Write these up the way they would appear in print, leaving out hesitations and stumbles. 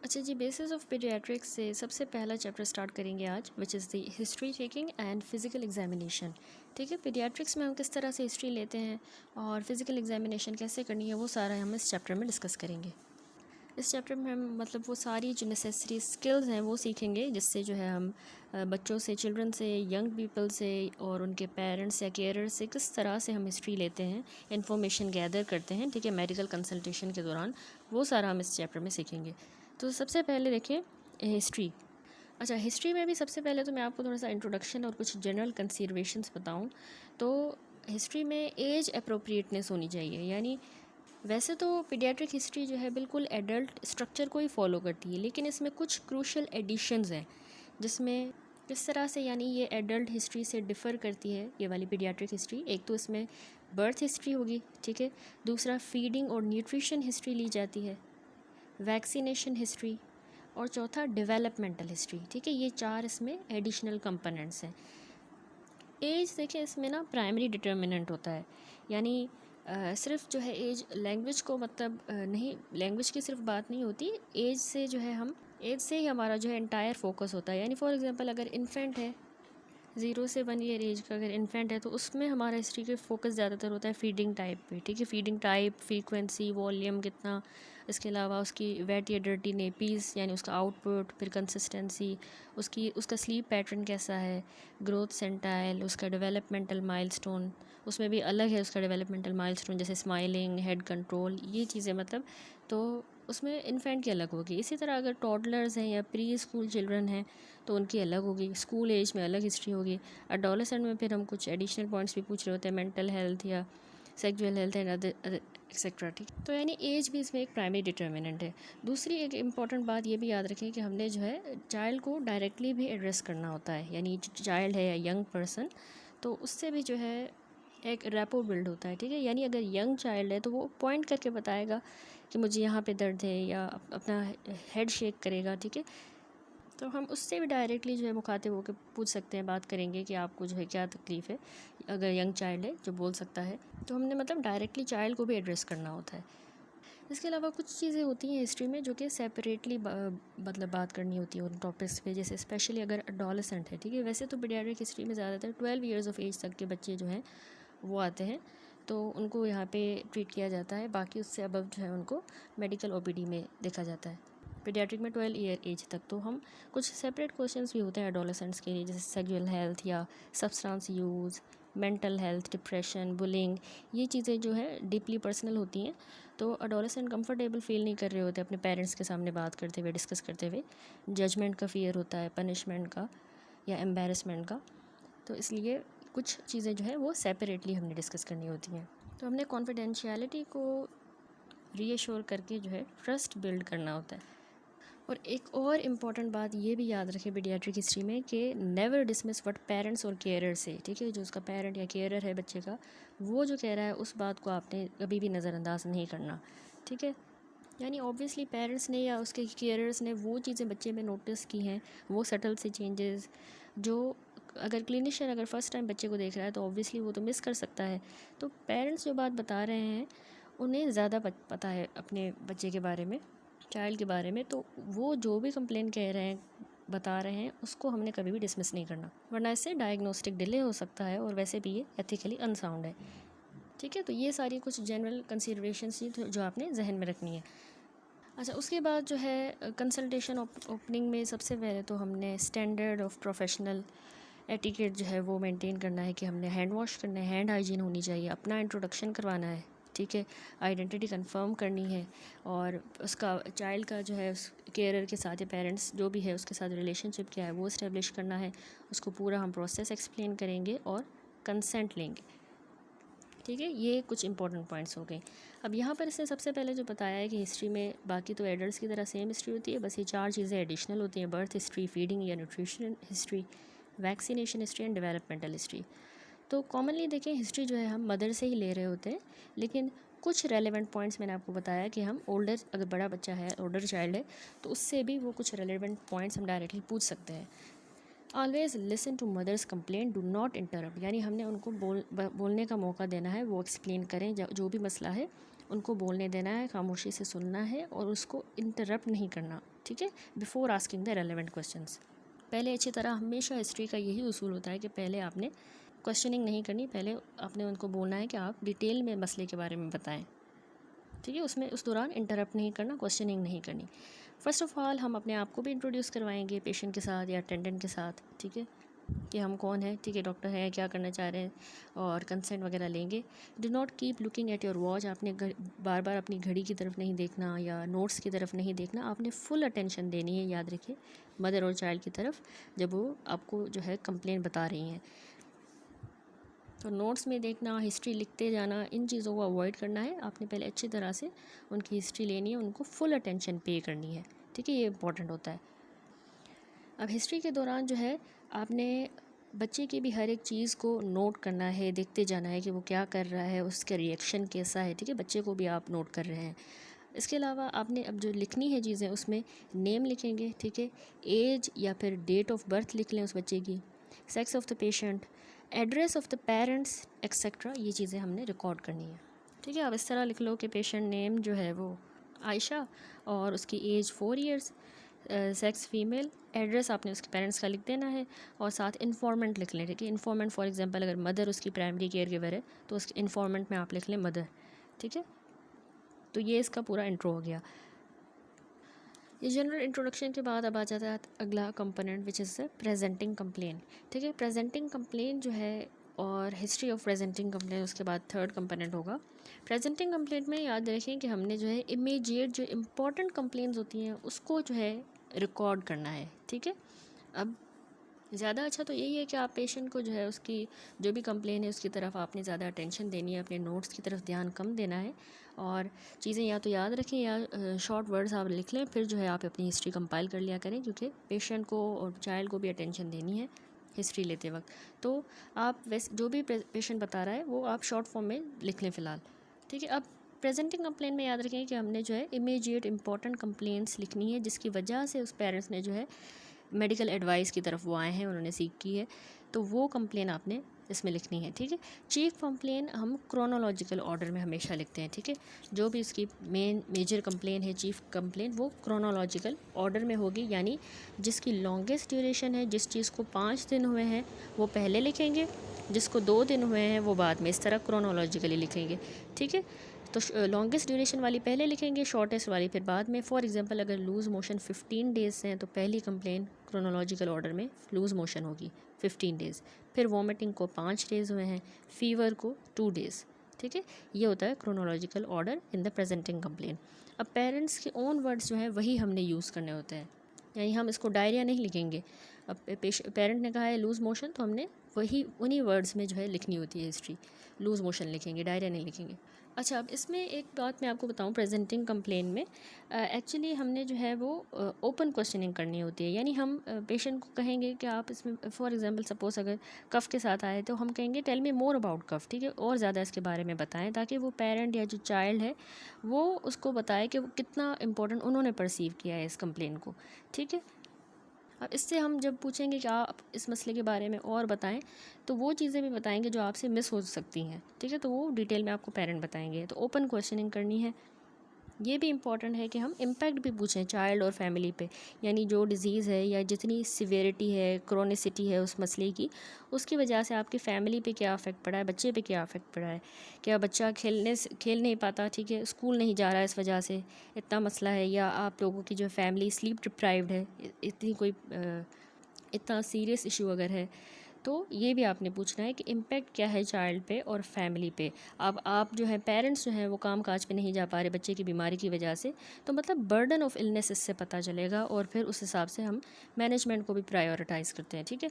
अच्छा जी, basis of paediatrics से सबसे पहला चैप्टर स्टार्ट करेंगे आज, which is the history taking and physical examination. ठीक है, पीडियाट्रिक्स में हम किस तरह से हिस्ट्री लेते हैं और फिज़िकल एग्जामिनेशन कैसे करनी है, वो सारा हम इस चैप्टर में डिस्कस करेंगे। इस चैप्टर में हम मतलब वो सारी जो नेसेसरी स्किल्स हैं वो सीखेंगे, जिससे जो है हम बच्चों से, चिल्ड्रन से, यंग पीपल से और उनके पेरेंट्स या केयरर से किस तरह से हम हिस्ट्री लेते हैं, इन्फॉर्मेशन गैदर करते हैं, ठीक है, मेडिकल कंसल्टेशन के दौरान, वो सारा हम इस चैप्टर में सीखेंगे। तो सबसे पहले देखिए हिस्ट्री। अच्छा, हिस्ट्री में भी सबसे पहले तो मैं आपको थोड़ा सा इंट्रोडक्शन और कुछ जनरल कंसिडरेशंस बताऊं तो हिस्ट्री में एज अप्रोप्रिएटनेस होनी चाहिए। यानी वैसे तो पीडियाट्रिक हिस्ट्री जो है बिल्कुल एडल्ट स्ट्रक्चर को ही फॉलो करती है, लेकिन इसमें कुछ क्रूशल एडिशंस हैं जिसमें किस तरह से यानी ये एडल्ट हिस्ट्री से डिफ़र करती है ये वाली पीडियाट्रिक हिस्ट्री। एक तो इसमें बर्थ हिस्ट्री होगी, ठीक है, दूसरा फीडिंग और न्यूट्रिशन हिस्ट्री ली जाती है, वैक्सीनेशन हिस्ट्री, और चौथा डेवलपमेंटल हिस्ट्री। ठीक है, ये चार इसमें एडिशनल कंपोनेंट्स हैं। एज देखिए इसमें ना प्राइमरी डिटर्मिनेंट होता है, यानी सिर्फ जो है एज लैंग्वेज को मतलब नहीं, लैंग्वेज की सिर्फ बात नहीं होती, एज से जो है हम एज से ही हमारा जो है एंटायर फोकस होता है। यानी फॉर एग्जांपल अगर इन्फेंट है, 0 से 1 ईयर एज का अगर इन्फेंट है, तो उसमें हमारा हिस्ट्री के फोकस ज़्यादातर होता है फीडिंग टाइप पे। ठीक है, फीडिंग टाइप, फ्रीक्वेंसी, वॉल्यूम कितना, इसके अलावा उसकी वेट या डर्टी नेपीज़ यानी उसका आउटपुट, फिर कंसिस्टेंसी, उसका स्लीप पैटर्न कैसा है, ग्रोथ सेंटाइल, उसका डेवलपमेंटल माइलस्टोन, उसमें भी अलग है उसका डेवलपमेंटल माइलस्टोन, जैसे स्माइलिंग, हेड कंट्रोल, ये चीज़ें मतलब, तो उसमें इन्फेंट की अलग होगी। इसी तरह अगर टॉडलर्स हैं या प्री स्कूल चिल्ड्रन हैं तो उनकी अलग होगी, स्कूल एज में अलग हिस्ट्री होगी। एडोलेसेंट में फिर हम कुछ एडिशनल पॉइंट्स भी पूछ रहे होते हैं, मेंटल हेल्थ या sexual health and other etcetera. ठीक, तो यानी एज भी इसमें एक प्राइमरी डिटर्मिनेंट है। दूसरी एक इम्पॉर्टेंट बात ये भी याद रखें कि हमने जो है चाइल्ड को डायरेक्टली भी एड्रेस करना होता है, यानी चाइल्ड है या यंग पर्सन, तो उससे भी जो है एक रैपो बिल्ड होता है। ठीक है, यानी अगर यंग चाइल्ड है तो वो पॉइंट करके बताएगा कि मुझे यहाँ पे दर्द है, या अपना हेड शेक करेगा। ठीक है, तो हम उससे भी डायरेक्टली जो है मुखातिब होकर पूछ सकते हैं, बात करेंगे कि आपको जो है क्या तकलीफ़ है, अगर यंग चाइल्ड है जो बोल सकता है, तो हमने मतलब डायरेक्टली चाइल्ड को भी एड्रेस करना होता है। इसके अलावा कुछ चीज़ें होती हैं हिस्ट्री में जो कि सेपरेटली मतलब बात करनी होती है उन टॉपिक्स पे, जैसे स्पेशली अगर एडोलेसेंट है। ठीक है, वैसे तो पीडियाट्रिक हिस्ट्री में ज़्यादातर 12 ईयर्स ऑफ एज तक के बच्चे जो हैं वो आते हैं, तो उनको यहाँ पे ट्रीट किया जाता है। बाकी उससे अबव जो है उनको मेडिकल ओपीडी में देखा जाता है। पीडियाट्रिक में 12 ईयर एज तक तो हम कुछ सेपरेट क्वेश्चंस भी होते हैं एडोलेसेंट्स के लिए, जैसे सेक्सुअल हेल्थ या substance use, mental health, depression, bullying, ये चीज़ें जो है डीपली पर्सनल होती हैं। तो एडोलेसेंट कंफर्टेबल फील नहीं कर रहे होते अपने पेरेंट्स के सामने बात करते हुए, डिस्कस करते हुए। जजमेंट का फियर होता है, पनिशमेंट का या एम्बेरसमेंट का, तो इसलिए कुछ चीज़ें जो है वो सेपरेटली हमने डिस्कस करनी होती हैं। तो हमने कॉन्फिडेंशियलिटी को रीअश्योर करके जो है ट्रस्ट बिल्ड करना होता है। और एक और इम्पॉर्टेंट बात ये भी याद रखें पीडियाट्रिक हिस्ट्री में कि नेवर डिसमिस व्हाट पेरेंट्स और केयरर से। ठीक है, जो उसका पेरेंट या केयरर है बच्चे का, वो जो कह रहा है उस बात को आपने कभी भी नज़रअंदाज नहीं करना। ठीक है, यानी ऑब्वियसली पेरेंट्स ने या उसके केयरर्स ने वो चीज़ें बच्चे में नोटिस की हैं, वो सटल से चेंजेस जो अगर क्लिनिशियन अगर फ़र्स्ट टाइम बच्चे को देख रहा है तो ऑब्वियसली वो तो मिस कर सकता है। तो पेरेंट्स जो बात बता रहे हैं उन्हें ज़्यादा पता है अपने बच्चे के बारे में, चाइल्ड के बारे में, तो वो जो भी कंप्लेन कह रहे हैं, बता रहे हैं, उसको हमने कभी भी डिसमिस नहीं करना, वरना इससे डायग्नोस्टिक डिले हो सकता है और वैसे भी ये एथिकली अनसाउंड है। ठीक है, तो ये सारी कुछ जनरल कंसिडरेशंस थी जो आपने जहन में रखनी है। अच्छा, उसके बाद जो है कंसल्टेशन ओपनिंग में सबसे पहले तो हमने स्टैंडर्ड ऑफ प्रोफेशनल एटिकेट जो है वो मेंटेन करना है कि हमने हैंड वॉश करना है, हैंड हाइजीन होनी चाहिए, अपना इंट्रोडक्शन करवाना है। ठीक है, आइडेंटिटी कंफर्म करनी है, और उसका चाइल्ड का जो है उस केयरर के साथ या पेरेंट्स जो भी है उसके साथ रिलेशनशिप क्या है वो इस्टेब्लिश करना है। उसको पूरा हम प्रोसेस एक्सप्लेन करेंगे और कंसेंट लेंगे। ठीक है, ये कुछ इंपॉर्टेंट पॉइंट्स हो गए। अब यहाँ पर इसने सबसे पहले जो बताया है कि हिस्ट्री में बाकी तो एडल्ट्स की तरह सेम हिस्ट्री होती है, बस ये चार चीज़ें एडिशनल होती हैं: बर्थ हिस्ट्री, फीडिंग या nutrition history, vaccination history and developmental history. तो कॉमनली देखें हिस्ट्री जो है हम मदर से ही ले रहे होते हैं, लेकिन कुछ रेलेवेंट पॉइंट्स मैंने आपको बताया कि हम ओल्डर, अगर बड़ा बच्चा है, ओल्डर चाइल्ड है, तो उससे भी वो कुछ रेलेवेंट पॉइंट्स हम डायरेक्टली पूछ सकते हैं। Always listen to mother's complaint, do not interrupt, यानी हमने उनको बोलने का मौका देना है, वो एक्सप्लेन करें जो भी मसला है उनको बोलने देना है, खामोशी से सुनना है और उसको इंटरप्ट नहीं करना, ठीक है, before asking the relevant questions. पहले अच्छी तरह हमेशा हिस्ट्री का यही उसूल होता है कि पहले आपने क्वेश्चनिंग नहीं करनी, पहले आपने उनको बोलना है कि आप डिटेल में मसले के बारे में बताएं, ठीक है। उसमें उस दौरान इंटरप्ट नहीं करना, क्वेश्चनिंग नहीं करनी। फ़र्स्ट ऑफ़ ऑल हम अपने आप को भी इंट्रोड्यूस करवाएंगे पेशेंट के साथ या अटेंडेंट के साथ, ठीक है, कि हम कौन है, ठीक है, डॉक्टर हैं, क्या करना चाह रहे हैं, और कंसेंट वगैरह लेंगे। Do not keep looking at your watch. आपने बार बार अपनी घड़ी की तरफ नहीं देखना या नोट्स की तरफ नहीं देखना, आपने फुल अटेंशन देनी है, याद रखिए, मदर और चाइल्ड की तरफ जब वो आपको जो है कंप्लेंट बता रही हैं। तो नोट्स में देखना, हिस्ट्री लिखते जाना, इन चीज़ों को अवॉइड करना है। आपने पहले अच्छी तरह से उनकी हिस्ट्री लेनी है, उनको फुल अटेंशन पे करनी है, ठीक है, ये इंपॉर्टेंट होता है। अब हिस्ट्री के दौरान जो है आपने बच्चे की भी हर एक चीज़ को नोट करना है, देखते जाना है कि वो क्या कर रहा है, उसका रिएक्शन कैसा है, ठीक है, बच्चे को भी आप नोट कर रहे हैं। इसके अलावा आपने अब जो लिखनी है चीज़ें, उसमें नेम लिखेंगे, ठीक है, एज या फिर डेट ऑफ बर्थ लिख लें उस बच्चे की, sex of the patient, address of the parents etcetera, ये चीज़ें हमने रिकॉर्ड करनी है, ठीक है। अब इस तरह लिख लो कि पेशेंट नेम जो है वो आयशा और उसकी age 4 years, sex female, address आपने उसके पेरेंट्स का लिख देना है और साथ इन्फॉर्मेंट लिख लें, ठीक है। इन्फॉर्मेंट फॉर एग्जांपल अगर मदर उसकी प्राइमरी केयर गिवर है तो उस इन्फॉर्मेंट में आप लिख लें मदर, ठीक है। तो ये इसका पूरा इंट्रो हो गया। ये जनरल इंट्रोडक्शन के बाद अब आ जाता है अगला component which is the presenting complain, ठीक है। प्रेजेंटिंग कंप्लेन जो है और हिस्ट्री ऑफ प्रेजेंटिंग कंप्लेन, उसके बाद थर्ड कंपोनेंट होगा। प्रेजेंटिंग कंप्लेंट में याद रखें कि हमने जो है इमीडिएट जो इम्पोर्टेंट कंप्लेंट्स होती हैं उसको जो है रिकॉर्ड करना है, ठीक है। अब ज़्यादा अच्छा तो यही है कि आप पेशेंट को जो है उसकी जो भी कंप्लेन है उसकी तरफ आपने ज़्यादा अटेंशन देनी है, अपने नोट्स की तरफ ध्यान कम देना है और चीज़ें या तो याद रखें या शॉर्ट वर्ड्स आप लिख लें, फिर जो है आप अपनी हिस्ट्री कंपाइल कर लिया करें, क्योंकि पेशेंट को और चाइल्ड को भी अटेंशन देनी है हिस्ट्री लेते वक्त। तो आप वैसे जो भी पेशेंट बता रहा है वो आप शॉर्ट फॉर्म में लिख लें फ़िलहाल, ठीक है। अब प्रेजेंटिंग कंप्लेन में याद रखें कि हमने जो है इमीडिएट इंपॉर्टेंट कंप्लेंट्स लिखनी है जिसकी वजह से उस पेरेंट्स ने जो है मेडिकल एडवाइस की तरफ वो आए हैं, उन्होंने सीख की है, तो वो कंप्लेन आपने इसमें लिखनी है, ठीक है। चीफ कंप्लेन हम क्रोनोलॉजिकल ऑर्डर में हमेशा लिखते हैं, ठीक है। जो भी उसकी मेजर कंप्लेन है, चीफ कंप्लेन, वो क्रोनोलॉजिकल ऑर्डर में होगी, यानी जिसकी लॉन्गेस्ट ड्यूरेशन है, जिस चीज़ को 5 दिन हुए हैं वो पहले लिखेंगे, जिसको 2 दिन हुए हैं वो बाद में, इस तरह क्रोनोलॉजिकली लिखेंगे, ठीक है। तो लॉन्गेस्ट ड्यूरेशन वाली पहले लिखेंगे, शॉर्टेस्ट वाली फिर बाद में। फॉर एग्जांपल अगर लूज़ मोशन 15 डेज़ हैं तो पहली कंप्लेन क्रोनोलॉजिकल ऑर्डर में लूज़ मोशन होगी 15 डेज़, फिर वॉमिटिंग को 5 डेज़ हुए हैं, फीवर को 2 डेज़, ठीक है। ये होता है chronological order in the presenting complain. अब पेरेंट्स के ओन वर्ड्स जो हैं वही हमने यूज़ करने होते हैं, यानी हम इसको डायरिया नहीं लिखेंगे। अब पेरेंट ने कहा है लूज़ मोशन तो हमने वही उन्हीं वर्ड्स में जो है लिखनी होती है हिस्ट्री, लूज़ मोशन लिखेंगे, डायरिया नहीं लिखेंगे। अच्छा, अब इसमें एक बात मैं आपको बताऊं, प्रेजेंटिंग कंप्लेन में एक्चुअली हमने जो है वो ओपन क्वेश्चनिंग करनी होती है, यानी हम पेशेंट को कहेंगे कि आप इसमें फॉर एग्जांपल सपोज अगर कफ़ के साथ आए तो हम कहेंगे टेल मी मोर अबाउट कफ़, ठीक है, और ज़्यादा इसके बारे में बताएं, ताकि वो पेरेंट या जो चाइल्ड है वो उसको बताए कि वो कितना इंपॉर्टेंट उन्होंने परसीव किया है इस कंप्लेन को, ठीक है। अब इससे हम जब पूछेंगे कि आप इस मसले के बारे में और बताएं तो वो चीज़ें भी बताएंगे जो आपसे मिस हो सकती हैं, ठीक है, तो वो डिटेल में आपको पेरेंट बताएंगे। तो ओपन क्वेश्चनिंग करनी है। ये भी इम्पॉर्टेंट है कि हम इम्पैक्ट भी पूछें चाइल्ड और फैमिली पे, यानी जो डिज़ीज़ है या जितनी सिवियरिटी है, क्रोनिसिटी है उस मसले की, उसकी वजह से आपकी फ़ैमिली पे क्या अफेक्ट पड़ा है, बच्चे पे क्या अफेक्ट पड़ा है, क्या बच्चा खेल नहीं पाता, ठीक है, स्कूल नहीं जा रहा है इस वजह से इतना मसला है, या आप लोगों की जो फैमिली स्लीप डिप्राइव्ड है, इतनी कोई इतना सीरियस इशू अगर है, तो ये भी आपने पूछना है कि इम्पेक्ट क्या है चाइल्ड पे और फैमिली पे। अब आप जो है पेरेंट्स जो हैं वो काम काज पे नहीं जा पा रहे बच्चे की बीमारी की वजह से, तो मतलब बर्डन ऑफ इलनेस इससे पता चलेगा और फिर उस हिसाब से हम मैनेजमेंट को भी प्रायोरिटाइज़ करते हैं, ठीक है।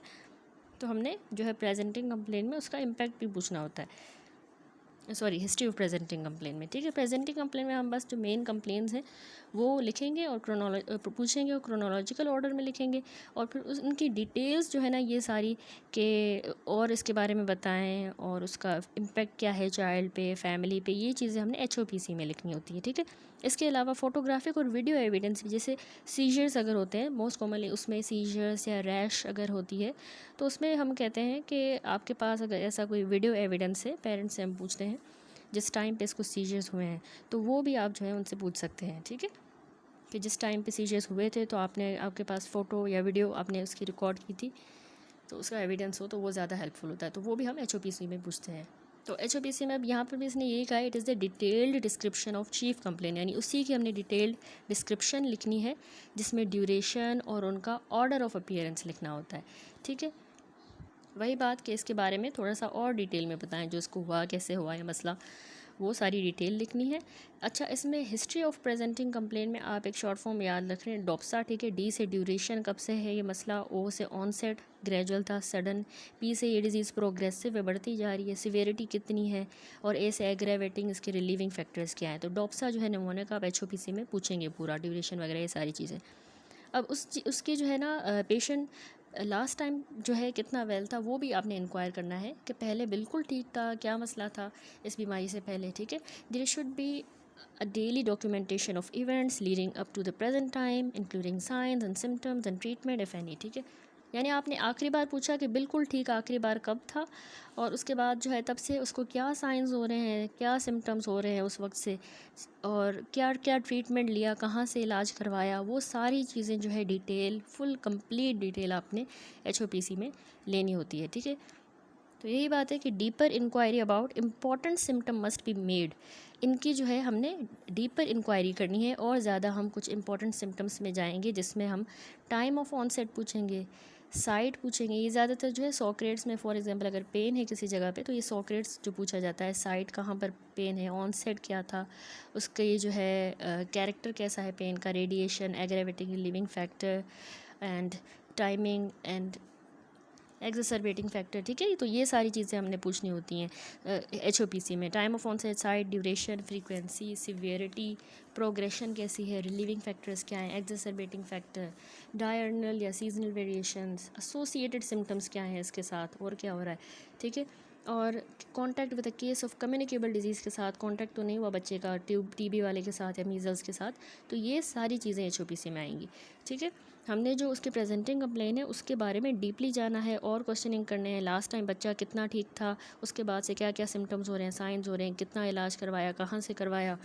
तो हमने जो है प्रेजेंटिंग कंप्लेन में उसका इम्पैक्ट भी पूछना होता है, sorry history of presenting complain में, ठीक है। प्रेजेंटिंग कंप्लेन में हम बस जो मेन कंप्लेंट्स हैं वो लिखेंगे और पूछेंगे और क्रोनोलॉजिकल ऑर्डर में लिखेंगे, और फिर उनकी डिटेल्स जो है ना ये सारी के और इसके बारे में बताएं और उसका इम्पेक्ट क्या है चाइल्ड पे, फैमिली पे, ये चीज़ें हमने HOPC में लिखनी होती है, ठीक है। इसके अलावा फ़ोटोग्राफिक और वीडियो एविडेंस भी, जैसे सीजर्स अगर होते हैं मोस्ट कॉमनली उसमें सीजर्स या रैश अगर होती है तो उसमें हम कहते हैं कि आपके पास अगर ऐसा कोई वीडियो एविडेंस है, पेरेंट्स से हम पूछते हैं जिस टाइम पे इसको सीजर्स हुए हैं, तो वो भी आप जो है उनसे पूछ सकते हैं, ठीक है, कि जिस टाइम पे सीजर्स हुए थे तो आपने, आपके पास फ़ोटो या वीडियो आपने उसकी रिकॉर्ड की थी, तो उसका एविडेंस हो तो वो ज़्यादा हेल्पफुल होता है, तो वो भी हम HOPC में पूछते हैं। तो HOPC में अब यहाँ पर भी इसने यही कहा, it is the detailed description of chief complain, यानी उसी की हमने डिटेल्ड डिस्क्रिप्शन लिखनी है जिसमें ड्यूरेशन और उनका ऑर्डर ऑफ अपीयरेंस लिखना होता है, ठीक है। वही बात कि इसके बारे में थोड़ा सा और डिटेल में बताएं, जो इसको हुआ, कैसे हुआ ये मसला, वो सारी डिटेल लिखनी है। अच्छा, इसमें हिस्ट्री ऑफ प्रेजेंटिंग कंप्लेन में आप एक शॉर्ट फॉर्म याद रख रहे हैं, डॉप्सा, ठीक है। D से ड्यूरेशन, कब से है ये मसला, O से ऑनसेट, ग्रेजुअल था, सडन, P से ये डिज़ीज़ प्रोग्रेसिव है, बढ़ती जा रही है, सिवियरिटी कितनी है, और A से एग्रेवेटिंग, इसके रिलीविंग फैक्टर्स क्या है। तो डॉप्सा जो है नमूने का आप HOPC में पूछेंगे पूरा, ड्यूरेशन वगैरह ये सारी चीज़ें। अब उसकी जो है ना पेशेंट लास्ट टाइम जो है कितना वेल था, वो भी आपने इंक्वायर करना है कि पहले बिल्कुल ठीक था, क्या मसला था इस बीमारी से पहले, ठीक है। There should be a daily documentation of events leading up to the present time including signs and symptoms and treatment if any, ठीक है। यानी आपने आखिरी बार पूछा कि बिल्कुल ठीक आखिरी बार कब था, और उसके बाद जो है तब से उसको क्या साइंस हो रहे हैं, क्या सिम्टम्स हो रहे हैं उस वक्त से, और क्या क्या ट्रीटमेंट लिया, कहाँ से इलाज करवाया, वो सारी चीज़ें जो है डिटेल, फुल कंप्लीट डिटेल आपने HOPC में लेनी होती है, ठीक है। तो यही बात है कि deeper inquiry about important symptom must be made, इनकी जो है हमने डीपर इंक्वायरी करनी है, और ज़्यादा हम कुछ इंपॉर्टेंट सिम्टम्स में जाएंगे जिसमें हम टाइम ऑफ ऑनसेट पूछेंगे, साइट पूछेंगे। ये ज़्यादातर जो है सॉक्रेट्स में, फॉर एग्जांपल अगर पेन है किसी जगह पे तो ये सॉक्रेट्स जो पूछा जाता है, साइट कहाँ पर पेन है, ऑनसेट क्या था, उसका ये जो है कैरेक्टर कैसा है पेन का, radiation, aggravating relieving factor and timing and exacerbating factor, ठीक है। तो ये सारी चीज़ें हमने पूछनी होती हैं HOPC में। Time of onset, site, duration, frequency, severity, progression कैसी है, रिलीविंग फैक्टर्स क्या हैं, एक्सरबेटिंग फैक्टर, डायर्नल या सीजनल वेरिएशंस, एसोसिएटेड सिम्टम्स क्या हैं इसके साथ, और क्या हो रहा है, ठीक है। और contact with a case of communicable disease के साथ, कॉन्टैक्ट तो नहीं हुआ बच्चे का TB वाले के साथ या मीज़ल्स के साथ, तो ये सारी चीज़ें HOPC में आएंगी, ठीक है। हमने जो उसकी प्रेजेंटिंग कंप्लेन है उसके बारे में डीपली जाना है और क्वेश्चनिंग करने हैं, लास्ट टाइम बच्चा कितना ठीक था, उसके बाद से क्या क्या सिम्टम्स हो रहे हैं, साइंस हो रहे हैं, कितना इलाज करवाया, कहाँ से करवाया,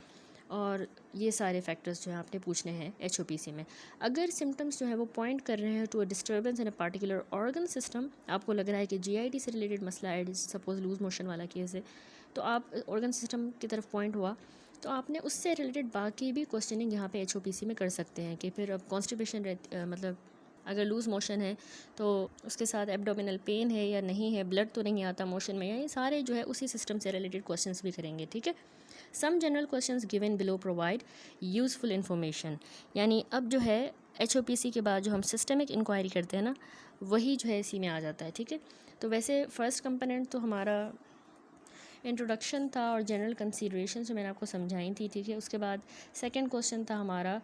और ये सारे फैक्टर्स जो है आपने पूछने हैं HOPC में। अगर सिम्टम्स जो है वो पॉइंट कर रहे हैं to a disturbance in a particular organ system, आपको लग रहा है कि GIT से रिलेटेड मसला है, सपोज लूज मोशन वाला केस है, तो आप ऑर्गन सिस्टम की तरफ पॉइंट हुआ तो आपने उससे रिलेटेड बाकी भी क्वेश्चनिंग यहाँ पे HOPC में कर सकते हैं। कि फिर अब कॉन्स्टिपेशन मतलब अगर लूज़ मोशन है तो उसके साथ एब्डोमिनल पेन है या नहीं है, ब्लड तो नहीं आता मोशन में, ये सारे जो है उसी सिस्टम से रिलेटेड क्वेश्चंस भी करेंगे, ठीक है। Some general questions given below provide useful information, यानी अब जो है HOPC के बाद जो हम सिस्टमिक इंक्वायरी करते हैं ना, वही जो है इसी में आ जाता है, ठीक है। तो वैसे फर्स्ट कंपोनेंट तो हमारा इंट्रोडक्शन था और जनरल कंसीडरेशन जो मैंने आपको समझाई थी, ठीक है। उसके बाद सेकंड क्वेश्चन था हमारा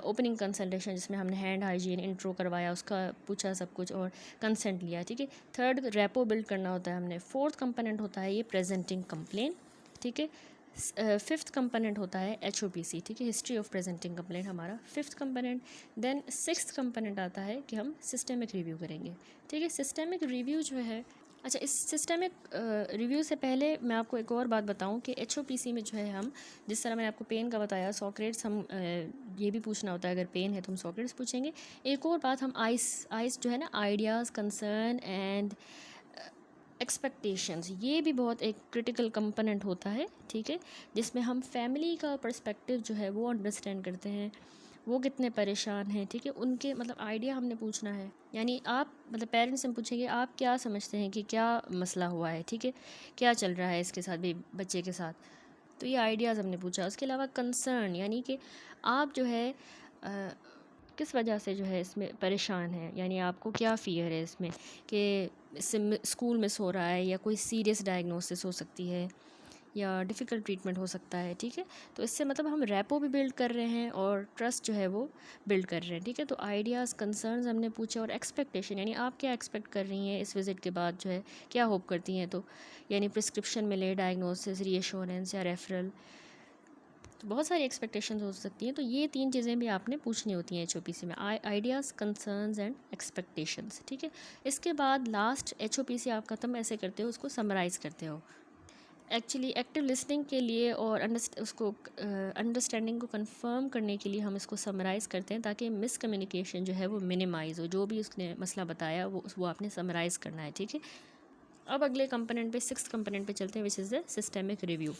ओपनिंग कंसल्टेशन, जिसमें हमने हैंड हाइजीन इंट्रो करवाया, उसका पूछा सब कुछ और कंसेंट लिया, ठीक है। थर्ड रेपो बिल्ड करना होता है हमने। फोर्थ कंपोनेंट होता है ये प्रेजेंटिंग कंप्लेन, ठीक है। फिफ्थ कंपोनेंट होता है HOPC, ठीक है, हिस्ट्री ऑफ प्रेजेंटिंग कंप्लेंट हमारा fifth component. Then sixth component आता है कि हम सिस्टमिक रिव्यू करेंगे, ठीक है। सिस्टमिक रिव्यू जो है, अच्छा, इस सिस्टमिक रिव्यू से पहले मैं आपको एक और बात बताऊं कि HOPC में जो है हम, जिस तरह मैंने आपको पेन का बताया, सॉक्रेट्स हम ये भी पूछना होता है, अगर पेन है तो हम सॉक्रेट्स पूछेंगे। एक और बात, हम आइस जो है ना, आइडियाज़, कंसर्न एंड एक्सपेक्टेशंस, ये भी बहुत एक क्रिटिकल कंपोनेंट होता है, ठीक है, जिसमें हम फैमिली का पर्सपेक्टिव जो है वो अंडरस्टैंड करते हैं, वो कितने परेशान हैं, ठीक है, उनके मतलब आइडिया हमने पूछना है। यानी आप मतलब पेरेंट्स से पूछेंगे आप क्या समझते हैं कि क्या मसला हुआ है, ठीक है, क्या चल रहा है इसके साथ भी, बच्चे के साथ, तो ये आइडियाज़ हमने पूछा। उसके अलावा कंसर्न, यानी कि आप जो है किस वजह से जो है इसमें परेशान है, यानी आपको क्या फ़ियर है इसमें कि इससे स्कूल मिस हो रहा है या कोई सीरियस डायग्नोसिस हो सकती है या डिफ़िकल्ट ट्रीटमेंट हो सकता है, ठीक है। तो इससे मतलब हम रैपो भी बिल्ड कर रहे हैं और ट्रस्ट जो है वो बिल्ड कर रहे हैं, ठीक है। तो आइडियाज़, कंसर्न्स हमने पूछे, और एक्सपेक्टेशन, यानी आप क्या एक्सपेक्ट कर रही हैं इस विज़िट के बाद, जो है क्या होप करती हैं, तो यानी प्रिस्क्रिप्शन मिले, डायग्नोसिस, रीएश्योरेंस या रेफरल, तो बहुत सारी एक्सपेक्टेशंस हो सकती हैं। तो ये तीन चीज़ें भी आपने पूछनी होती हैं HOPC में, आइडियाज़, कंसर्न्स एंड एक्सपेक्टेशंस, ठीक है। इसके बाद लास्ट HOPC आप ख़त्म ऐसे करते हो, उसको समराइज़ करते हो। एक्चुअली एक्टिव लिसनिंग के लिए और अंडरस्टैंडिंग को कंफर्म करने के लिए हम इसको समराइज़ करते हैं, ताकि मिसकम्युनिकेशन जो है वो मिनिमाइज़ हो। जो भी उसने मसला बताया वो आपने समराइज़ करना है, ठीक है। अब अगले कंपोनेंट पे, सिक्स्थ कंपोनेंट पे चलते हैं, which is the systemic review.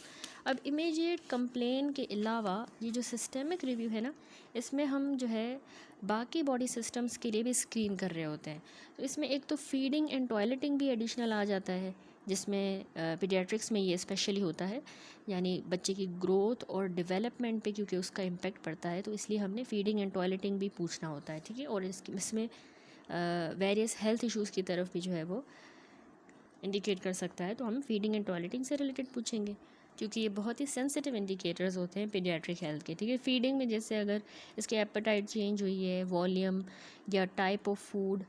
अब इमीडिएट कंप्लेन के अलावा ये जो सिस्टेमिक रिव्यू है ना, इसमें हम जो है बाकी बॉडी सिस्टम्स के लिए भी स्क्रीन कर रहे होते हैं। तो इसमें एक तो फीडिंग एंड टॉयलेटिंग भी एडिशनल आ जाता है, जिसमें पीडियाट्रिक्स में ये स्पेशली होता है, यानी बच्चे की ग्रोथ और डेवलपमेंट पे क्योंकि उसका इम्पेक्ट पड़ता है, तो इसलिए हमने फीडिंग एंड टॉयलेटिंग भी पूछना होता है, ठीक है। और इसमें वेरियस हेल्थ इश्यूज़ की तरफ भी जो है वो इंडिकेट कर सकता है, तो हम फीडिंग एंड टॉयलेटिंग से रिलेटेड पूछेंगे, क्योंकि ये बहुत ही सेंसिटिव इंडिकेटर्स होते हैं पीडियाट्रिक हेल्थ के, ठीक है। फीडिंग में जैसे अगर इसके एपेटाइट चेंज हुई है, वॉल्यूम या टाइप ऑफ फूड,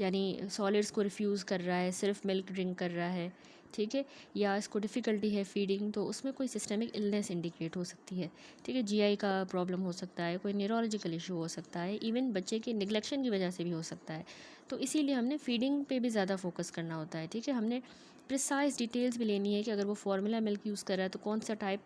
यानी सॉलिड्स को रिफ्यूज़ कर रहा है, सिर्फ मिल्क ड्रिंक कर रहा है, ठीक है, या इसको डिफ़िकल्टी है फीडिंग, तो उसमें कोई सिस्टेमिक इलनेस इंडिकेट हो सकती है, ठीक है। जीआई का प्रॉब्लम हो सकता है, कोई न्यूरोलॉजिकल इशू हो सकता है, इवन बच्चे के निगलेक्शन की वजह से भी हो सकता है। तो इसीलिए हमने फीडिंग पे भी ज़्यादा फोकस करना होता है, ठीक है। हमने प्रिसाइज डिटेल्स भी लेनी है कि अगर वो फार्मूला मिल्क यूज़ कर रहा है तो कौन सा टाइप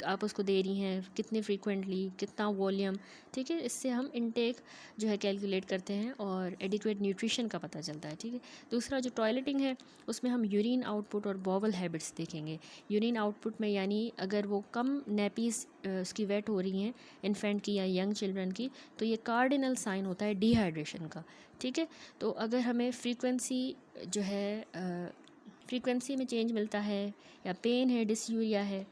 आप उसको दे रही हैं, कितने फ्रीक्वेंटली, कितना वॉल्यूम, ठीक है। इससे हम इनटेक जो है कैलकुलेट करते हैं और एडिक्वेट न्यूट्रिशन का पता चलता है, ठीक है। दूसरा जो टॉयलेटिंग है, उसमें हम यूरिन आउटपुट और बॉवल हैबिट्स देखेंगे। यूरिन आउटपुट में यानी अगर वो कम नैपीज़ उसकी वेट हो रही हैं इन्फेंट की या यंग चिल्ड्रन की, तो ये कार्डिनल साइन होता है डिहाइड्रेशन का, ठीक है। तो अगर हमें फ्रीक्वेंसी जो है फ्रीक्वेंसी में चेंज मिलता है, या पेन है, डिसयूरिया है,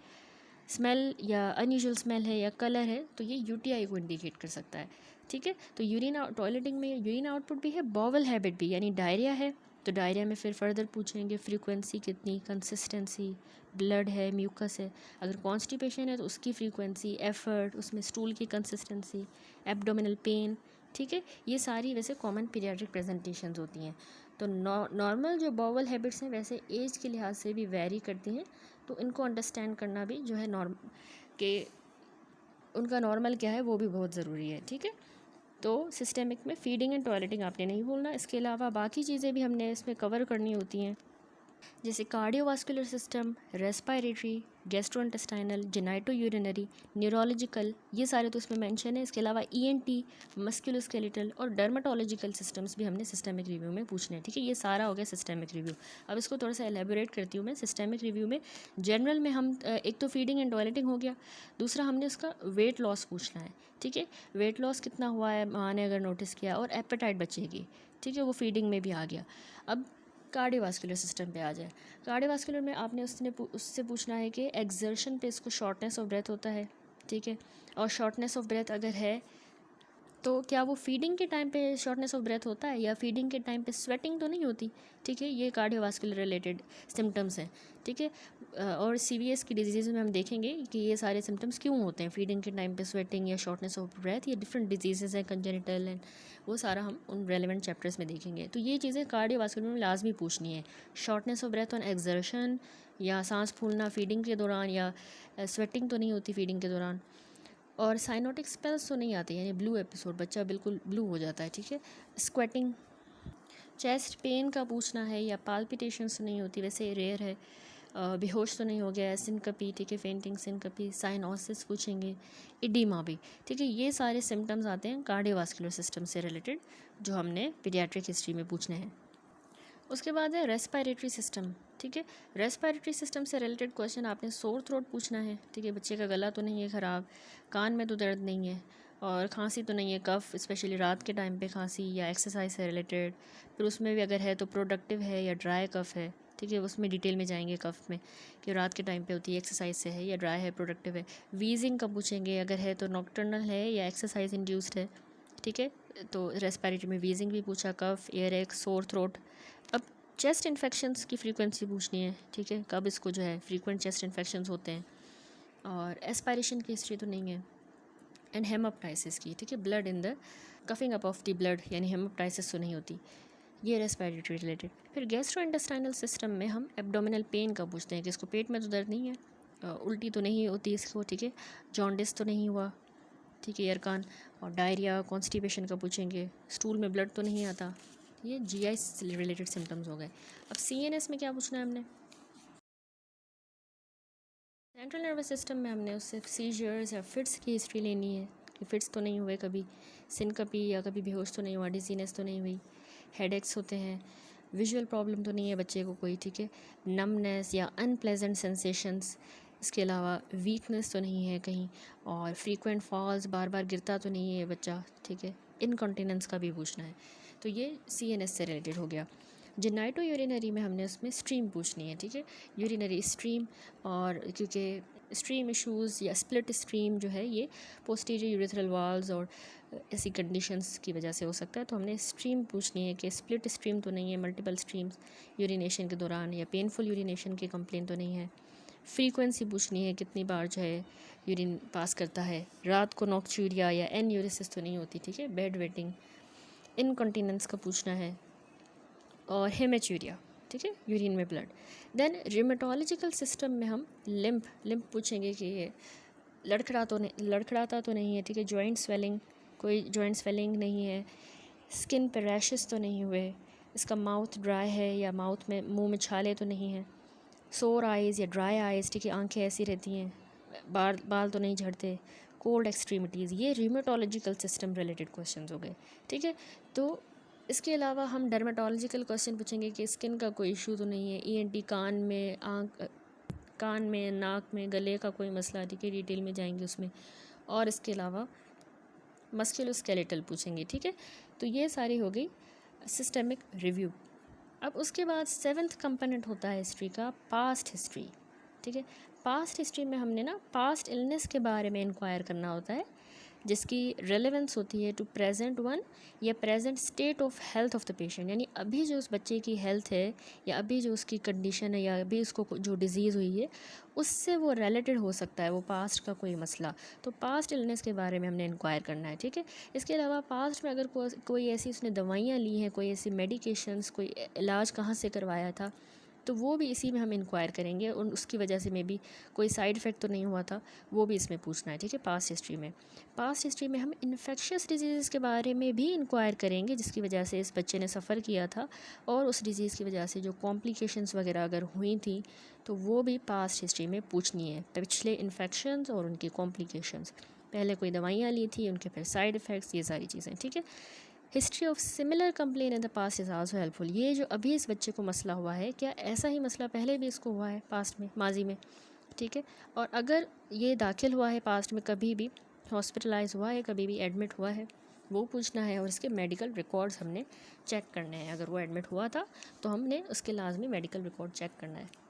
स्मेल या अनयूजुअल स्मेल है, या कलर है, तो ये यूटीआई को इंडिकेट कर सकता है, ठीक है। तो टॉयलेटिंग में यूरिन आउटपुट भी है, बॉवल हैबिट भी, यानी डायरिया है तो डायरिया में फिर फर्दर पूछेंगे फ्रीक्वेंसी कितनी, कंसिस्टेंसी, ब्लड है, म्यूकस है। अगर कॉन्स्टिपेशन है तो उसकी फ्रीक्वेंसी, एफर्ट, उसमें स्टूल की कंसिस्टेंसी, एब्डोमिनल पेन, ठीक है। ये सारी वैसे कॉमन पीडियाट्रिक प्रेजेंटेशंस होती हैं। तो नॉर्मल जो बॉवल हैबिट्स हैं वैसे एज के लिहाज से भी वेरी करती हैं, तो इनको अंडरस्टैंड करना भी जो है के उनका नॉर्मल क्या है वो भी बहुत ज़रूरी है, ठीक है। तो सिस्टेमिक में फीडिंग एंड टॉयलेटिंग आपने नहीं भूलना। इसके अलावा बाकी चीज़ें भी हमने इसमें कवर करनी होती हैं, जैसे cardiovascular system, respiratory, gastrointestinal, genito urinary, neurological, ये सारे तो इसमें मेंशन है। इसके अलावा ईएनटी, मस्कुलोस्केलेटल और डर्माटोलॉजिकल सिस्टम्स भी हमने सिस्टेमिक रिव्यू में पूछने हैं, ठीक है। ये सारा हो गया सिस्टेमिक रिव्यू। अब इसको थोड़ा सा एलेबोरेट करती हूँ मैं। सिस्टेमिक रिव्यू में जनरल में हम एक तो फीडिंग एंड टॉयलेटिंग हो गया, दूसरा हमने उसका वेट लॉस पूछना है, ठीक है। वेट लॉस कितना हुआ है माँ ने अगर नोटिस किया, और एपेटाइट बचेगी, ठीक है, वो फीडिंग में भी आ गया। अब कार्डियोवास्कुलर सिस्टम पे आ जाए। कार्डियोवास्कुलर में आपने उससे पूछना है कि एक्सर्शन पे इसको शॉर्टनेस ऑफ ब्रेथ होता है, ठीक है। और शॉर्टनेस ऑफ ब्रेथ अगर है तो क्या वो फीडिंग के टाइम पे शॉर्टनेस ऑफ ब्रेथ होता है, या फीडिंग के टाइम पे स्वेटिंग तो नहीं होती, ठीक है। ये कार्डियोवास्कुलर रिलेटेड सिम्टम्स हैं, ठीक है। और सीवीएस की डिजीज़ में हम देखेंगे कि ये सारे सिम्टम्स क्यों होते हैं, फीडिंग के टाइम पे स्वेटिंग या शॉर्टनेस ऑफ ब्रेथ, ये डिफरेंट डिजीज़ हैं, कंजेनिटल एंड वो सारा हम उन रेलिवेंट चैप्टर्स में देखेंगे। तो ये चीज़ें कार्डियोवास्कुलर में लाजमी पूछनी है। Shortness of breath on exertion, या सांस फूलना फीडिंग के दौरान, या स्वेटिंग तो नहीं होती फीडिंग के दौरान, और साइनोटिक स्पेल्स तो नहीं आते, यानी ब्लू एपिसोड, बच्चा बिल्कुल ब्लू हो जाता है, ठीक है। स्क्वेटिंग, चेस्ट पेन का पूछना है, या पाल्पिटेशंस तो नहीं होती, वैसे रेयर है। बेहोश तो नहीं हो गया, सिनकपी, ठीक है, फेंटिंग, सिनकपी, साइनोसिस पूछेंगे, इडीमा भी, ठीक है। ये सारे सिम्टम्स आते हैं कार्डियोवास्कुलर सिस्टम से रिलेटेड, जो हमने पीडियाट्रिक हिस्ट्री में पूछने हैं। उसके बाद है रेस्पायरेटरी सिस्टम, ठीक है। रेस्पायरेटरी सिस्टम से रिलेटेड क्वेश्चन आपने सोर थ्रोट पूछना है, ठीक है। बच्चे का गला तो नहीं है ख़राब, कान में तो दर्द नहीं है, और खांसी तो नहीं है, कफ़ स्पेशली रात के टाइम पे खांसी या एक्सरसाइज से रिलेटेड, फिर उसमें भी अगर है तो प्रोडक्टिव है या ड्राई कफ़ है, ठीक है। उसमें डिटेल में जाएंगे कफ़ में कि रात के टाइम पे होती है, एक्सरसाइज से है, या ड्राई है, प्रोडक्टिव है। वीजिंग का पूछेंगे, अगर है तो नॉक्टर्नल है या एक्सरसाइज इंड्यूस्ड है, ठीक है। तो रेस्पायरेटरी में वीजिंग भी पूछा, कफ़, एयर एक, सोर थ्रोट। अब चेस्ट इन्फेक्शंस की फ्रीक्वेंसी पूछनी है, ठीक है, कब इसको जो है फ्रीक्वेंट चेस्ट इन्फेक्शंस होते हैं, और एस्पायरेशन की हिस्ट्री तो नहीं है, एंड हेमोप्टाइसिस की, ठीक है, blood in the coughing up of the blood, यानी हेमोप्टाइसिस तो नहीं होती, ये रेस्पायरेटरी रिलेटेड। फिर गैस्ट्रोइंटेस्टाइनल सिस्टम में हम एब्डोमिनल पेन का पूछते हैं कि इसको पेट में तो दर्द नहीं है, उल्टी तो नहीं होती इसको, ठीक है, जॉन्डिस तो नहीं हुआ, ठीक है, यरकान, और डायरिया, कॉन्स्टिपेशन का पूछेंगे, स्टूल में ब्लड तो नहीं आता। ये जीआई रिलेटेड सिम्टम्स हो गए। अब सीएनएस में क्या पूछना है हमने, सेंट्रल नर्वस सिस्टम में हमने उससे सीजर्स या फिट्स की हिस्ट्री लेनी है कि फिट्स तो नहीं हुए कभी, सिनकपी या कभी बेहोश तो नहीं हुआ, डिजीनेस तो नहीं हुई, हेडेक्स होते हैं, विजुअल प्रॉब्लम तो नहीं है बच्चे को कोई, ठीक है, नमनेस या अनप्लेजेंट सेंसेशंस, इसके अलावा वीकनेस तो नहीं है कहीं, और फ्रीक्वेंट फॉल्स, बार बार गिरता तो नहीं है बच्चा, ठीक है, इनकॉन्टिनेंस का भी पूछना है। तो ये CNS से रिलेटेड हो गया। जेनाइटो यूरिनरी में हमने उसमें स्ट्रीम पूछनी है, ठीक है, यूरिनरी स्ट्रीम, और क्योंकि स्ट्रीम इश्यूज़ या स्प्लिट स्ट्रीम जो है ये पोस्टीरियर यूरेथ्रल वाल्व्स और ऐसी कंडीशंस की वजह से हो सकता है। तो हमने स्ट्रीम पूछनी है कि स्प्लिट स्ट्रीम तो नहीं है, मल्टीपल स्ट्रीम्स यूरिनेशन के दौरान, या पेनफुल यूरिनेशन की कंप्लेन तो नहीं है। फ्रीक्वेंसी पूछनी है, कितनी बार जो है यूरिन पास करता है, रात को नॉक्चूरिया या एन्यूरिसिस तो नहीं होती, ठीक है, बेड वेटिंग, इनकॉन्टिनेंस का पूछना है, और हेमेचूरिया, ठीक है, यूरिन में ब्लड। देन रिमेटोलॉजिकल सिस्टम में हम लिम्फ पूछेंगे कि ये लड़खड़ाता तो नहीं है, ठीक है, जॉइंट स्वेलिंग, कोई जॉइंट स्वेलिंग नहीं है, स्किन पर रैशेस तो नहीं हुए, इसका माउथ ड्राई है या माउथ में मुंह में छाले तो नहीं है, सोर आइज़ या ड्राई आइज़, ठीक है, आंखें ऐसी रहती हैं, बाल तो नहीं झड़ते, कोल्ड एक्सट्रीमिटीज़, ये रिमेटोलॉजिकल सिस्टम रिलेटेड क्वेश्चन हो गए, ठीक है। तो इसके अलावा हम डर्मेटोलॉजिकल क्वेश्चन पूछेंगे कि स्किन का कोई इशू तो नहीं है, ENT कान में, नाक में, गले का कोई मसला, ठीक है, डिटेल में जाएंगे उसमें, और इसके अलावा मस्कुलोस्केलेटल पूछेंगे, ठीक है। तो ये सारी हो गई सिस्टेमिक रिव्यू। अब उसके बाद 7th कंपोनेंट होता है हिस्ट्री का, पास्ट हिस्ट्री, ठीक है। पास्ट हिस्ट्री में हमने ना पास्ट इलनेस के बारे में इंक्वायर करना होता है, जिसकी रेलेवेंस होती है टू प्रेजेंट वन या present state of health of the patient, यानी अभी जो उस बच्चे की हेल्थ है या अभी जो उसकी कंडीशन है या अभी उसको जो डिज़ीज़ हुई है उससे वो रिलेटेड हो सकता है वो पास्ट का कोई मसला। तो पास्ट इलनेस के बारे में हमने इंक्वायर करना है, ठीक है। इसके अलावा पास्ट में अगर कोई ऐसी उसने दवाइयाँ ली हैं, कोई ऐसी मेडिकेशंस, कोई इलाज कहाँ से करवाया था, तो वो भी इसी में हम इंक्वायर करेंगे, और उसकी वजह से मे बी कोई साइड इफ़ेक्ट तो नहीं हुआ था, वो भी इसमें पूछना है, ठीक है। पास्ट हिस्ट्री में हम इन्फेक्शियस डिजीज़ के बारे में भी इंक्वायर करेंगे, जिसकी वजह से इस बच्चे ने सफ़र किया था, और उस डिज़ीज़ की वजह से जो कॉम्प्लिकेशंस वगैरह अगर हुई थी तो वो भी पास्ट हिस्ट्री में पूछनी है, पिछले इन्फेक्शंस और उनकी कॉम्प्लिकेशंस, पहले कोई दवाइयाँ ली थी, उनके फिर साइड इफ़ेक्ट्स, ये सारी चीज़ें, ठीक है। History of similar complain in the past is also helpful, ये जो अभी इस बच्चे को मसला हुआ है, क्या ऐसा ही मसला पहले भी इसको हुआ है पास्ट में, माजी में, ठीक है। और अगर ये दाखिल हुआ है पास्ट में, कभी भी हॉस्पिटलाइज हुआ है, कभी भी एडमिट हुआ है, वो पूछना है, और इसके मेडिकल रिकॉर्ड्स हमने चेक करने हैं। अगर वो एडमिट हुआ था तो हमने उसके लाजमी मेडिकल रिकॉर्ड चेक करना है।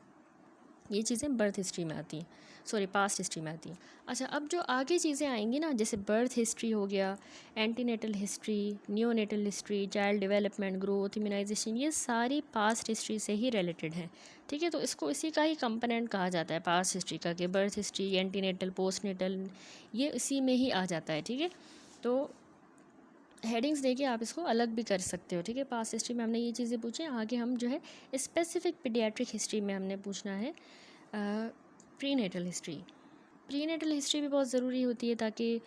ये चीज़ें बर्थ हिस्ट्री में आती हैं, सॉरी पास्ट हिस्ट्री में आती हैं। अच्छा, अब जो आगे चीज़ें आएंगी ना, जैसे बर्थ हिस्ट्री हो गया, antenatal history, neonatal history, child development, growth, immunization, ये सारी पास्ट हिस्ट्री से ही रिलेटेड है, ठीक है। तो इसको इसी का ही कंपोनेंट कहा जाता है पास्ट हिस्ट्री का, कि बर्थ हिस्ट्री, एंटीनेटल, पोस्टनेटल, ये इसी में ही आ जाता है, ठीक है। तो हेडिंग्स देके आप इसको अलग भी कर सकते हो, ठीक है। पास्ट हिस्ट्री में हमने ये चीज़ें पूछी, आगे हम जो है स्पेसिफिक पीडियाट्रिक हिस्ट्री में हमने पूछना है प्रीनेटल हिस्ट्री भी बहुत ज़रूरी होती है, ताकि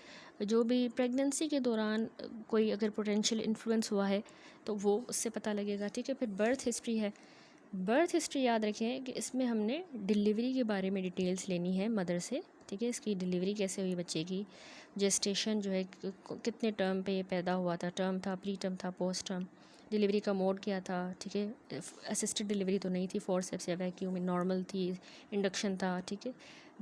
जो भी प्रेगनेंसी के दौरान कोई अगर पोटेंशियल इन्फ्लुएंस हुआ है तो वो उससे पता लगेगा, ठीक है। फिर बर्थ हिस्ट्री याद रखें कि इसमें हमने डिलीवरी के बारे में डिटेल्स लेनी है मदर से, ठीक है। इसकी डिलीवरी कैसे हुई बच्चे की, जेस्टेशन जो है कितने टर्म पे पैदा हुआ था, टर्म था, प्री टर्म था, पोस्ट टर्म, डिलीवरी का मोड क्या था, ठीक है। असिस्टेड डिलीवरी तो नहीं थी, फोर्सेप्स या वैक्यूम, नॉर्मल थी, इंडक्शन था, ठीक है।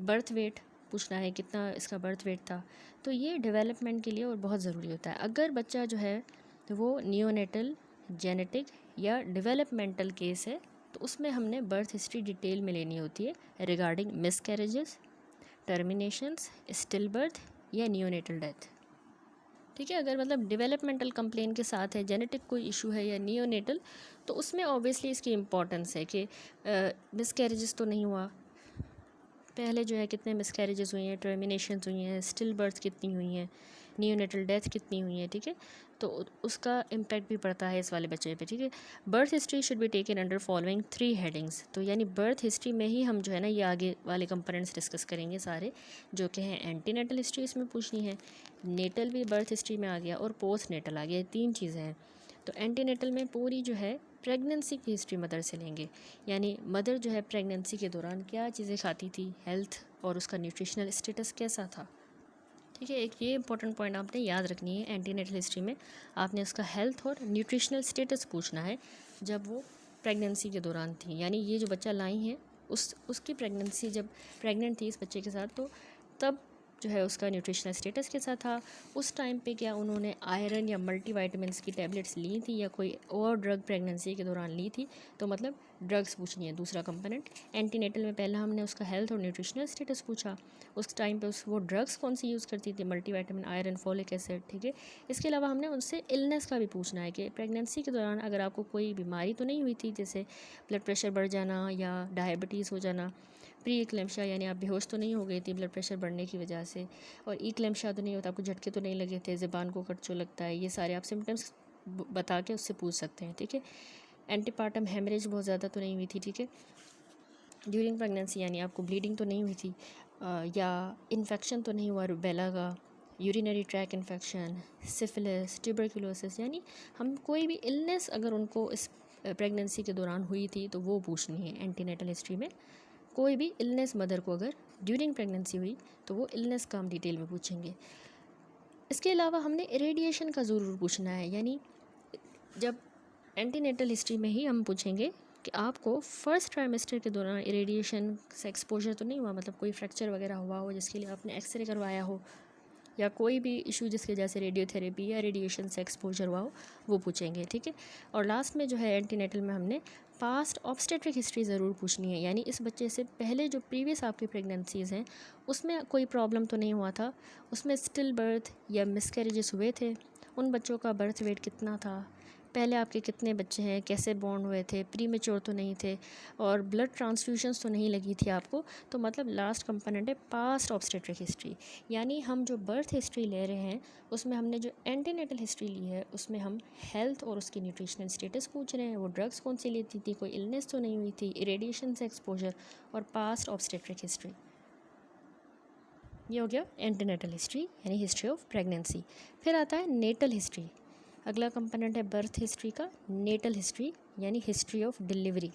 बर्थ वेट पूछना है, कितना इसका बर्थ वेट था। तो ये डेवलपमेंट के लिए और बहुत ज़रूरी होता है। अगर बच्चा जो है तो वो नियोनेटल, जेनेटिक या डेवलपमेंटल केस है, तो उसमें हमने बर्थ हिस्ट्री डिटेल में लेनी होती है regarding miscarriages, terminations, still birth या नियोनेटल डेथ, ठीक है। अगर मतलब डेवलपमेंटल कंप्लेन के साथ है, जेनेटिक कोई इशू है या नियोनेटल, तो उसमें ऑब्वियसली इसकी इम्पोर्टेंस है कि मिसकैरेजेस तो नहीं हुआ, पहले जो है कितने मिसकैरेजेस हुई हैं, टर्मिनेशंस हुई हैं, स्टिल बर्थ कितनी हुई हैं, नियोनेटल डेथ कितनी हुई है, ठीक है। तो उसका इम्पैक्ट भी पड़ता है इस वाले बच्चे पे, ठीक है। Birth history should be taken under following 3 headings. तो यानी बर्थ हिस्ट्री में ही हम जो है ना ये आगे वाले कंपोनेंट्स डिस्कस करेंगे सारे, जो कि हैं एंटीनेटल हिस्ट्री इसमें पूछनी है, नेटल भी बर्थ हिस्ट्री में आ गया, और पोस्ट नेटल आ गया, 3 चीज़ें हैं। तो एंटीनेटल में पूरी जो है प्रेगनेंसी की हिस्ट्री मदर से लेंगे, यानी मदर जो है प्रेगनेंसी के दौरान क्या चीज़ें खाती थी, हेल्थ और उसका न्यूट्रिशनल स्टेटस कैसा था। ठीक है, एक ये इंपॉर्टेंट पॉइंट आपने याद रखनी है। एंटीनेटल हिस्ट्री में आपने उसका हेल्थ और न्यूट्रिशनल स्टेटस पूछना है जब वो प्रेगनेंसी के दौरान थी, यानी ये जो बच्चा लाई है उसकी प्रेगनेंसी जब प्रेग्नेंट थी इस बच्चे के साथ, तो तब जो है उसका न्यूट्रिशनल स्टेटस कैसा था, उस टाइम पे क्या उन्होंने आयरन या मल्टीविटामिन्स की टैबलेट्स ली थी या कोई और ड्रग प्रेगनेंसी के दौरान ली थी। तो मतलब ड्रग्स पूछनी है। दूसरा कंपोनेंट एंटीनेटल में पहला हमने उसका हेल्थ और न्यूट्रिशनल स्टेटस पूछा, उस टाइम पे वो ड्रग्स कौन सी यूज़ करती थी, मल्टीविटामिन, आयरन, फॉलिक एसिड। ठीक है, इसके अलावा हमने उनसे इलनेस का भी पूछना है कि प्रेगनेंसी के दौरान अगर आपको कोई बीमारी तो नहीं हुई थी, जैसे ब्लड प्रेशर बढ़ जाना या डायबिटीज़ हो जाना, प्री इक्लेम्शिया यानी आप बेहोश तो नहीं हो गई थी ब्लड प्रेशर बढ़ने की वजह से, और इक्लेम्शिया तो नहीं होता, आपको झटके तो नहीं लगे थे, ज़बान को कटचो लगता है, ये सारे आप सिम्टम्स बता के उससे पूछ सकते हैं। ठीक है, एंटीपार्टम हेमरेज बहुत ज़्यादा तो नहीं हुई थी। ठीक है, ड्यूरिंग प्रेगनेंसी यानी आपको ब्लीडिंग तो नहीं हुई थी, या इन्फेक्शन तो नहीं हुआ रूबेला का, urinary track infection, syphilis, tuberculosis, यानी हम कोई भी इलनेस अगर उनको इस प्रेगनेंसी के दौरान हुई थी तो वो पूछनी है एंटीनेटल हिस्ट्री में। कोई भी इलनेस मदर को अगर ड्यूरिंग प्रेगनेंसी हुई तो वो इलनेस का हम डिटेल में पूछेंगे। इसके अलावा हमने रेडिएशन का ज़रूर पूछना है, यानी जब एंटीनेटल हिस्ट्री में ही हम पूछेंगे कि आपको फर्स्ट ट्राइमेस्टर के दौरान रेडिएशन से एक्सपोजर तो नहीं हुआ, मतलब कोई फ्रैक्चर वगैरह हुआ हो जिसके लिए आपने एक्सरे करवाया हो, या कोई भी इशू जिसके वजह से रेडियोथेरेपी या रेडिएशन से एक्सपोजर हुआ हो, वो पूछेंगे। ठीक है, और लास्ट में जो है एंटीनेटल में हमने पास्ट ऑब्स्टेट्रिक हिस्ट्री ज़रूर पूछनी है, यानी इस बच्चे से पहले जो प्रीवियस आपकी प्रेगनेंसीज़ हैं उसमें कोई प्रॉब्लम तो नहीं हुआ था, उसमें स्टिल बर्थ या मिसकैरेजेस हुए थे, उन बच्चों का बर्थ वेट कितना था, पहले आपके कितने बच्चे हैं, कैसे बॉर्न हुए थे, प्री मेच्योर तो नहीं थे, और ब्लड ट्रांसफ्यूजन्स तो नहीं लगी थी आपको। तो मतलब लास्ट कंपोनेंट है पास्ट ऑब्स्टेट्रिक हिस्ट्री, यानी हम जो बर्थ हिस्ट्री ले रहे हैं उसमें हमने जो एंटीनेटल हिस्ट्री ली है उसमें हम हेल्थ और उसकी न्यूट्रिशनल स्टेटस पूछ रहे हैं, वो ड्रग्स कौन सी लेती थी, कोई इलनेस तो नहीं हुई थी, रेडिएशन से एक्सपोजर, और पास्ट ऑब्स्टेट्रिक हिस्ट्री। ये हो गया एंटीनेटल हिस्ट्री यानी हिस्ट्री ऑफ प्रेगनेंसी। फिर आता है नेटल हिस्ट्री। अगला कंपोनेंट है बर्थ हिस्ट्री का नेटल हिस्ट्री यानी history of delivery.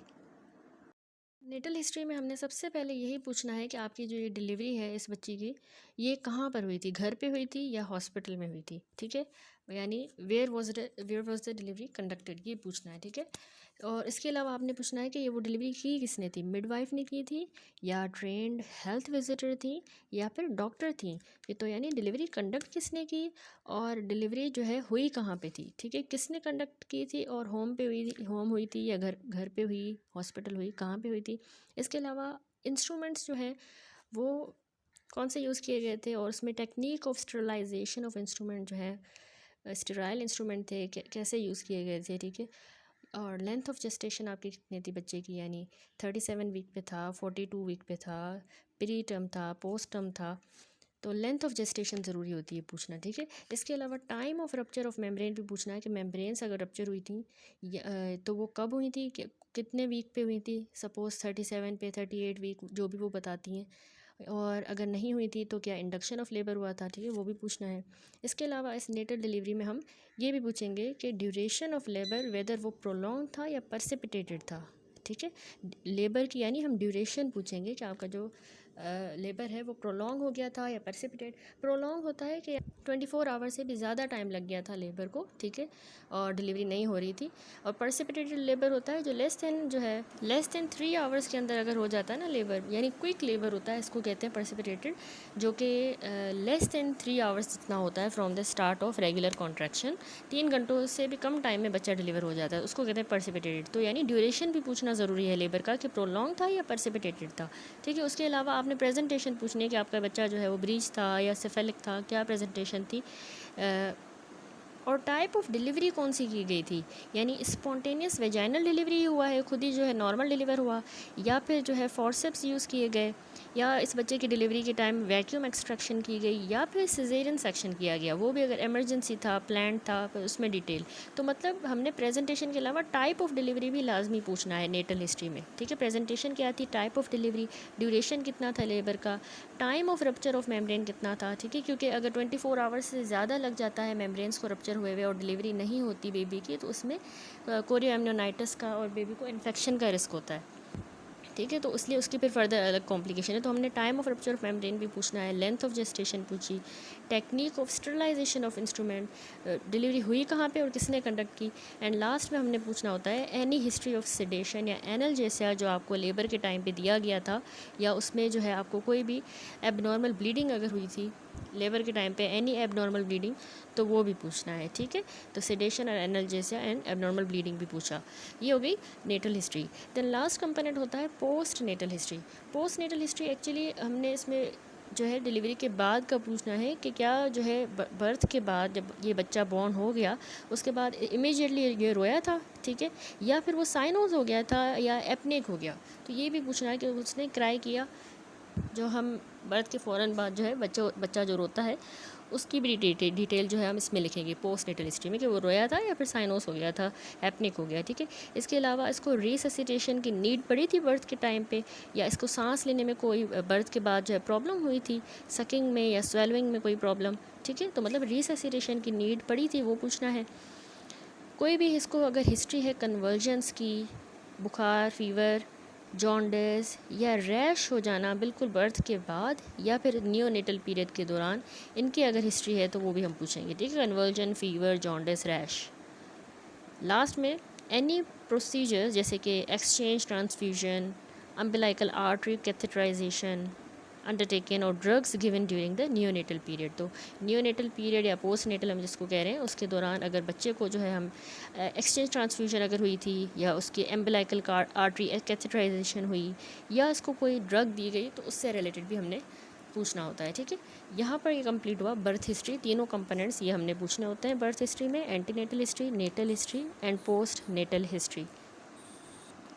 Natal history में हमने सबसे पहले यही पूछना है कि आपकी जो ये डिलीवरी है इस बच्ची की, ये कहाँ पर हुई थी, घर पे हुई थी या हॉस्पिटल में हुई थी। ठीक है, यानी where was the delivery conducted, ये पूछना है। ठीक है, और इसके अलावा आपने पूछना है कि ये वो डिलीवरी की किसने थी, मिडवाइफ ने की थी या ट्रेंड हेल्थ विजिटर थी या फिर डॉक्टर थी। ये तो यानी डिलीवरी कंडक्ट किसने की और डिलीवरी जो है हुई कहाँ पे थी। ठीक है, किसने कंडक्ट की थी और होम पे हुई थी, होम हुई थी या घर पे हुई, हॉस्पिटल हुई, कहाँ पे हुई थी। इसके अलावा इंस्ट्रूमेंट्स जो हैं वो कौन से यूज़ किए गए थे और उसमें technique of sterilization of instrument जो है, स्टेराइल इंस्ट्रूमेंट थे, कैसे यूज़ किए गए थे। ठीक है, और लेंथ ऑफ जेस्टेशन आपकी कितनी थी बच्चे की, यानी 37 वीक पे था, 42 वीक पे था, प्री टर्म था, पोस्ट टर्म था। तो लेंथ ऑफ जेस्टेशन ज़रूरी होती है पूछना। ठीक है, इसके अलावा time of rupture of membrane भी पूछना है कि मेम्ब्रेन्स अगर रप्चर हुई थी तो वो कब हुई थी, कितने वीक पे हुई थी, सपोज़ 37 पे, 38 वीक, जो भी वो बताती हैं, और अगर नहीं हुई थी तो क्या इंडक्शन ऑफ लेबर हुआ था। ठीक है, वो भी पूछना है। इसके अलावा इस नेटल डिलीवरी में हम ये भी पूछेंगे कि ड्यूरेशन ऑफ लेबर वेदर वो प्रोलॉन्ग था या परसिपिटेटेड था। ठीक है, लेबर की यानी हम ड्यूरेशन पूछेंगे कि आपका जो लेबर है वो प्रोलॉन्ग हो गया था या परसिपिटेट। प्रोलॉन्ग होता है कि 24 आवर से भी ज़्यादा टाइम लग गया था लेबर को। ठीक है, और डिलीवरी नहीं हो रही थी। और परसिपिटेटेड लेबर होता है जो लेस देन 3 आवर्स के अंदर अगर हो जाता है ना लेबर, यानी क्विक लेबर होता है, इसको कहते हैं परसिपिटेटेड, जो कि लेस देन 3 आवर्स जितना होता है from the start of regular contraction. 3 घंटों से भी कम टाइम में बच्चा डिलीवर हो जाता है, उसको कहते हैं परसिपिटेटेड। तो यानी ड्यूरेशन भी पूछना ज़रूरी है लेबर का कि प्रोलॉन्ग था या परसिपिटेटेड था। ठीक है, उसके अलावा आपने प्रेजेंटेशन पूछनी है कि आपका बच्चा जो है वो ब्रीच था या सेफेलिक था, क्या प्रेजेंटेशन थी, और टाइप ऑफ डिलीवरी कौन सी की गई थी, यानी स्पॉन्टेनियस वेजाइनल डिलीवरी हुआ है, खुद ही जो है नॉर्मल डिलीवर हुआ, या फिर जो है फॉर्सेप्स यूज़ किए गए, या इस बच्चे की डिलीवरी के टाइम वैक्यूम एक्सट्रैक्शन की गई या फिर सिजेरियन सेक्शन किया गया, वो भी अगर इमरजेंसी था, प्लान था, फिर उसमें डिटेल। तो मतलब हमने प्रेजेंटेशन के अलावा टाइप ऑफ डिलीवरी भी लाजमी पूछना है नेटल हिस्ट्री में, ठीक है। प्रेजेंटेशन क्या थी, टाइप ऑफ डिलीवरी, ड्यूरेशन कितना था लेबर का, time of rupture of membrane कितना था, ठीक है, क्योंकि अगर 24 आवर्स से ज़्यादा लग जाता है मेम्ब्रेन्स को रप्चर हुए और डिलीवरी नहीं होती बेबी की, तो उसमें कोरियोएमनियोनाइटिस का और बेबी को इन्फेक्शन का रिस्क होता है, ठीक है। तो इसलिए उसकी फिर फर्दर अलग कॉम्प्लिकेशन है। तो हमने time of rupture of membrane भी पूछना है, लेंथ ऑफ जेस्टेशन पूछी, technique of sterilization of instrument, delivery हुई कहाँ पे और किसने कंडक्ट की, एंड लास्ट में हमने पूछना होता है एनी हिस्ट्री ऑफ सेडेशन या एनाल्जेसिया जो आपको लेबर के टाइम पे दिया गया था, या उसमें जो है आपको कोई भी एबनॉर्मल ब्लीडिंग अगर हुई थी लेबर के टाइम पे, एनी एबनॉर्मल ब्लीडिंग, तो वो भी पूछना है, ठीक है। तो सेडेशन और एनाल्जेसिया एंड एबनॉर्मल ब्लीडिंग भी पूछा। ये हो गई natal history. Then last component होता है post natal history. Post natal history actually हमने इसमें जो है डिलीवरी के बाद का पूछना है कि क्या जो है बर्थ के बाद जब ये बच्चा बॉर्न हो गया उसके बाद इमीडिएटली ये रोया था, ठीक है, या फिर वो साइनोज हो गया था या एपनिक हो गया। तो ये भी पूछना है कि उसने क्राई किया, जो हम बर्थ के फ़ौरन बाद जो है बच्चा जो रोता है उसकी भी डिटेल जो है हम इसमें लिखेंगे पोस्ट नेटल हिस्ट्री में, कि वो रोया था या फिर साइनोस हो गया था, एपनिक हो गया, ठीक है। इसके अलावा इसको रिससिटेशन की नीड पड़ी थी बर्थ के टाइम पे, या इसको सांस लेने में कोई बर्थ के बाद जो है प्रॉब्लम हुई थी, सकिंग में या स्वेलविंग में कोई प्रॉब्लम, ठीक है। तो मतलब रिससिटेशन की नीड पड़ी थी, वो पूछना है। कोई भी इसको अगर हिस्ट्री है कन्वर्जन्स की, बुखार, फीवर, जॉन्डिस या रैश हो जाना बिल्कुल बर्थ के बाद या फिर नियोनेटल पीरियड के दौरान, इनकी अगर हिस्ट्री है तो वो भी हम पूछेंगे, ठीक है। Conversion, fever, jaundice, rash. Last में एनी प्रोसीजर जैसे कि exchange transfusion, umbilical artery catheterization undertaken और drugs given during the neonatal period. तो नियोनेटल पीरियड या पोस्ट नेटल हम जिसको कह रहे हैं उसके दौरान अगर बच्चे को जो है हम एक्सचेंज ट्रांसफ्यूजन अगर हुई थी, या उसकी एम्बिलाइकल आर्टरी कैथेटराइजेशन हुई, या इसको कोई ड्रग दी गई, तो उससे रिलेटेड भी हमने पूछना होता है, ठीक है। यहाँ पर ये कंप्लीट हुआ बर्थ हिस्ट्री। तीनों कंपोनेंट्स ये हमने पूछने होते हैं बर्थ हिस्ट्री में, antenatal history, natal history and post natal history,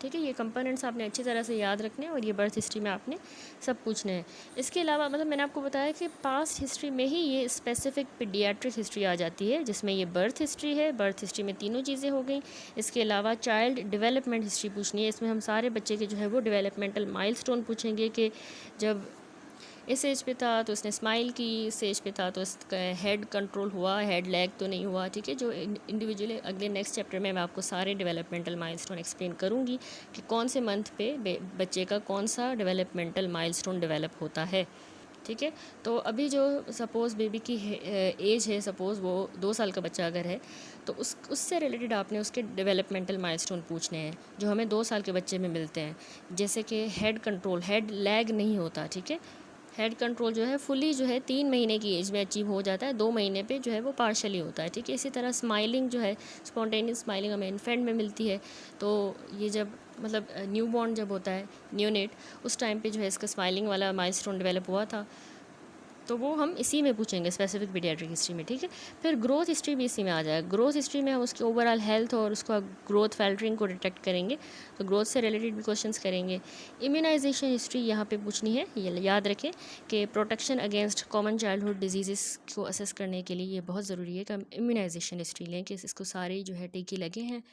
ठीक है। ये कंपोनेंट्स आपने अच्छी तरह से याद रखने हैं और ये बर्थ हिस्ट्री में आपने सब पूछने हैं। इसके अलावा मतलब मैंने आपको बताया कि पास्ट हिस्ट्री में ही ये स्पेसिफिक पीडियाट्रिक हिस्ट्री आ जाती है, जिसमें ये बर्थ हिस्ट्री है। बर्थ हिस्ट्री में तीनों चीज़ें हो गई। इसके अलावा चाइल्ड डेवलपमेंट हिस्ट्री पूछनी है, इसमें हम सारे बच्चे के जो है वो डेवलपमेंटल माइलस्टोन पूछेंगे कि जब इस एज पे था तो उसने स्माइल की, इस एज पे था तो उसका हेड कंट्रोल हुआ, हेड लैग तो नहीं हुआ, ठीक है। जो इंडिविजुअली अगले नेक्स्ट चैप्टर में मैं आपको सारे डेवलपमेंटल माइलस्टोन एक्सप्लेन करूँगी कि कौन से मंथ पे बच्चे का कौन सा डेवलपमेंटल माइलस्टोन डेवलप होता है, ठीक है। तो अभी जो सपोज़ बेबी की एज है, सपोज़ वो 2 साल का बच्चा अगर है, तो उससे रिलेटेड आपने उसके डेवलपमेंटल माइलस्टोन पूछने हैं जो हमें 2 साल के बच्चे में मिलते हैं। जैसे कि हेड कंट्रोल, हेड लैग नहीं होता, ठीक है। हेड कंट्रोल जो है फुली जो है 3 महीने की एज में अचीव हो जाता है, 2 महीने पे जो है वो पार्शली होता है, ठीक है। इसी तरह स्माइलिंग जो है, स्पॉन्टेनियस स्माइलिंग हमें इन्फेंट में मिलती है। तो ये जब मतलब न्यू बॉर्न जब होता है, नियोनेट, उस टाइम पे जो है इसका स्माइलिंग वाला माइलस्टोन डेवलप हुआ था, तो वो हम इसी में पूछेंगे स्पेसिफिक पीडियाट्रिक हिस्ट्री में, ठीक है। फिर ग्रोथ हिस्ट्री भी इसी में आ जाएगा। ग्रोथ हिस्ट्री में हम उसकी ओवरऑल हेल्थ और उसका ग्रोथ फैल्टरिंग को डिटेक्ट करेंगे, तो ग्रोथ से रिलेटेड भी क्वेश्चंस करेंगे। इम्यूनाइजेशन हिस्ट्री यहाँ पे पूछनी है, ये याद रखें कि protection against common childhood disease को असेस करने के लिए ये बहुत ज़रूरी है कि हम इम्यूनाइजेशन हिस्ट्री लें कि इसको सारे जो है टीके लगे हैं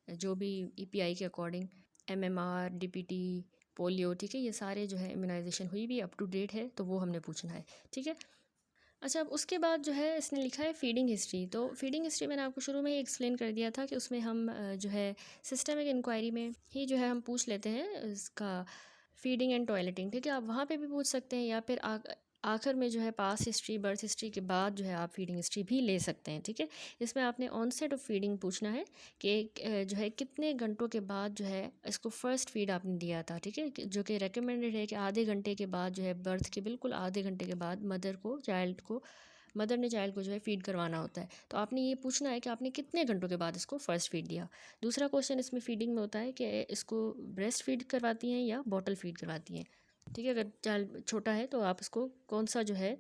जो भी ईपीआई के अकॉर्डिंग, एमएमआर, डीपीटी, पोलियो, ठीक है, ये सारे जो है इम्यूनाइजेशन हुई भी अप टू डेट है, तो वो हमने पूछना है, ठीक है। अच्छा, अब उसके बाद जो है इसने लिखा है फीडिंग हिस्ट्री। तो फीडिंग हिस्ट्री मैंने आपको शुरू में ही एक्सप्लेन कर दिया था कि उसमें हम जो है सिस्टमिक इंक्वायरी में ही जो है हम पूछ लेते हैं इसका फीडिंग एंड टॉयलेटिंग, ठीक है। आप वहाँ पे भी पूछ सकते हैं, या फिर आखिर में जो है पास हिस्ट्री, बर्थ हिस्ट्री के बाद जो है आप फीडिंग हिस्ट्री भी ले सकते हैं, ठीक है। इसमें आपने ऑनसेट ऑफ फीडिंग पूछना है कि जो है कितने घंटों के बाद जो है इसको फ़र्स्ट फीड आपने दिया था, ठीक है, जो कि रेकमेंडेड है कि आधे घंटे के बाद जो है बर्थ के बिल्कुल आधे घंटे के बाद मदर ने चाइल्ड को जो है फ़ीड करवाना होता है। तो आपने ये पूछना है कि आपने कितने घंटों के बाद इसको फ़र्स्ट फीड दिया। दूसरा क्वेश्चन इसमें फ़ीडिंग में होता है कि इसको ब्रेस्ट फीड करवाती हैं या बॉटल फीड करवाती हैं, ठीक है। अगर चाइल्ड छोटा है तो आप उसको कौन सा जो है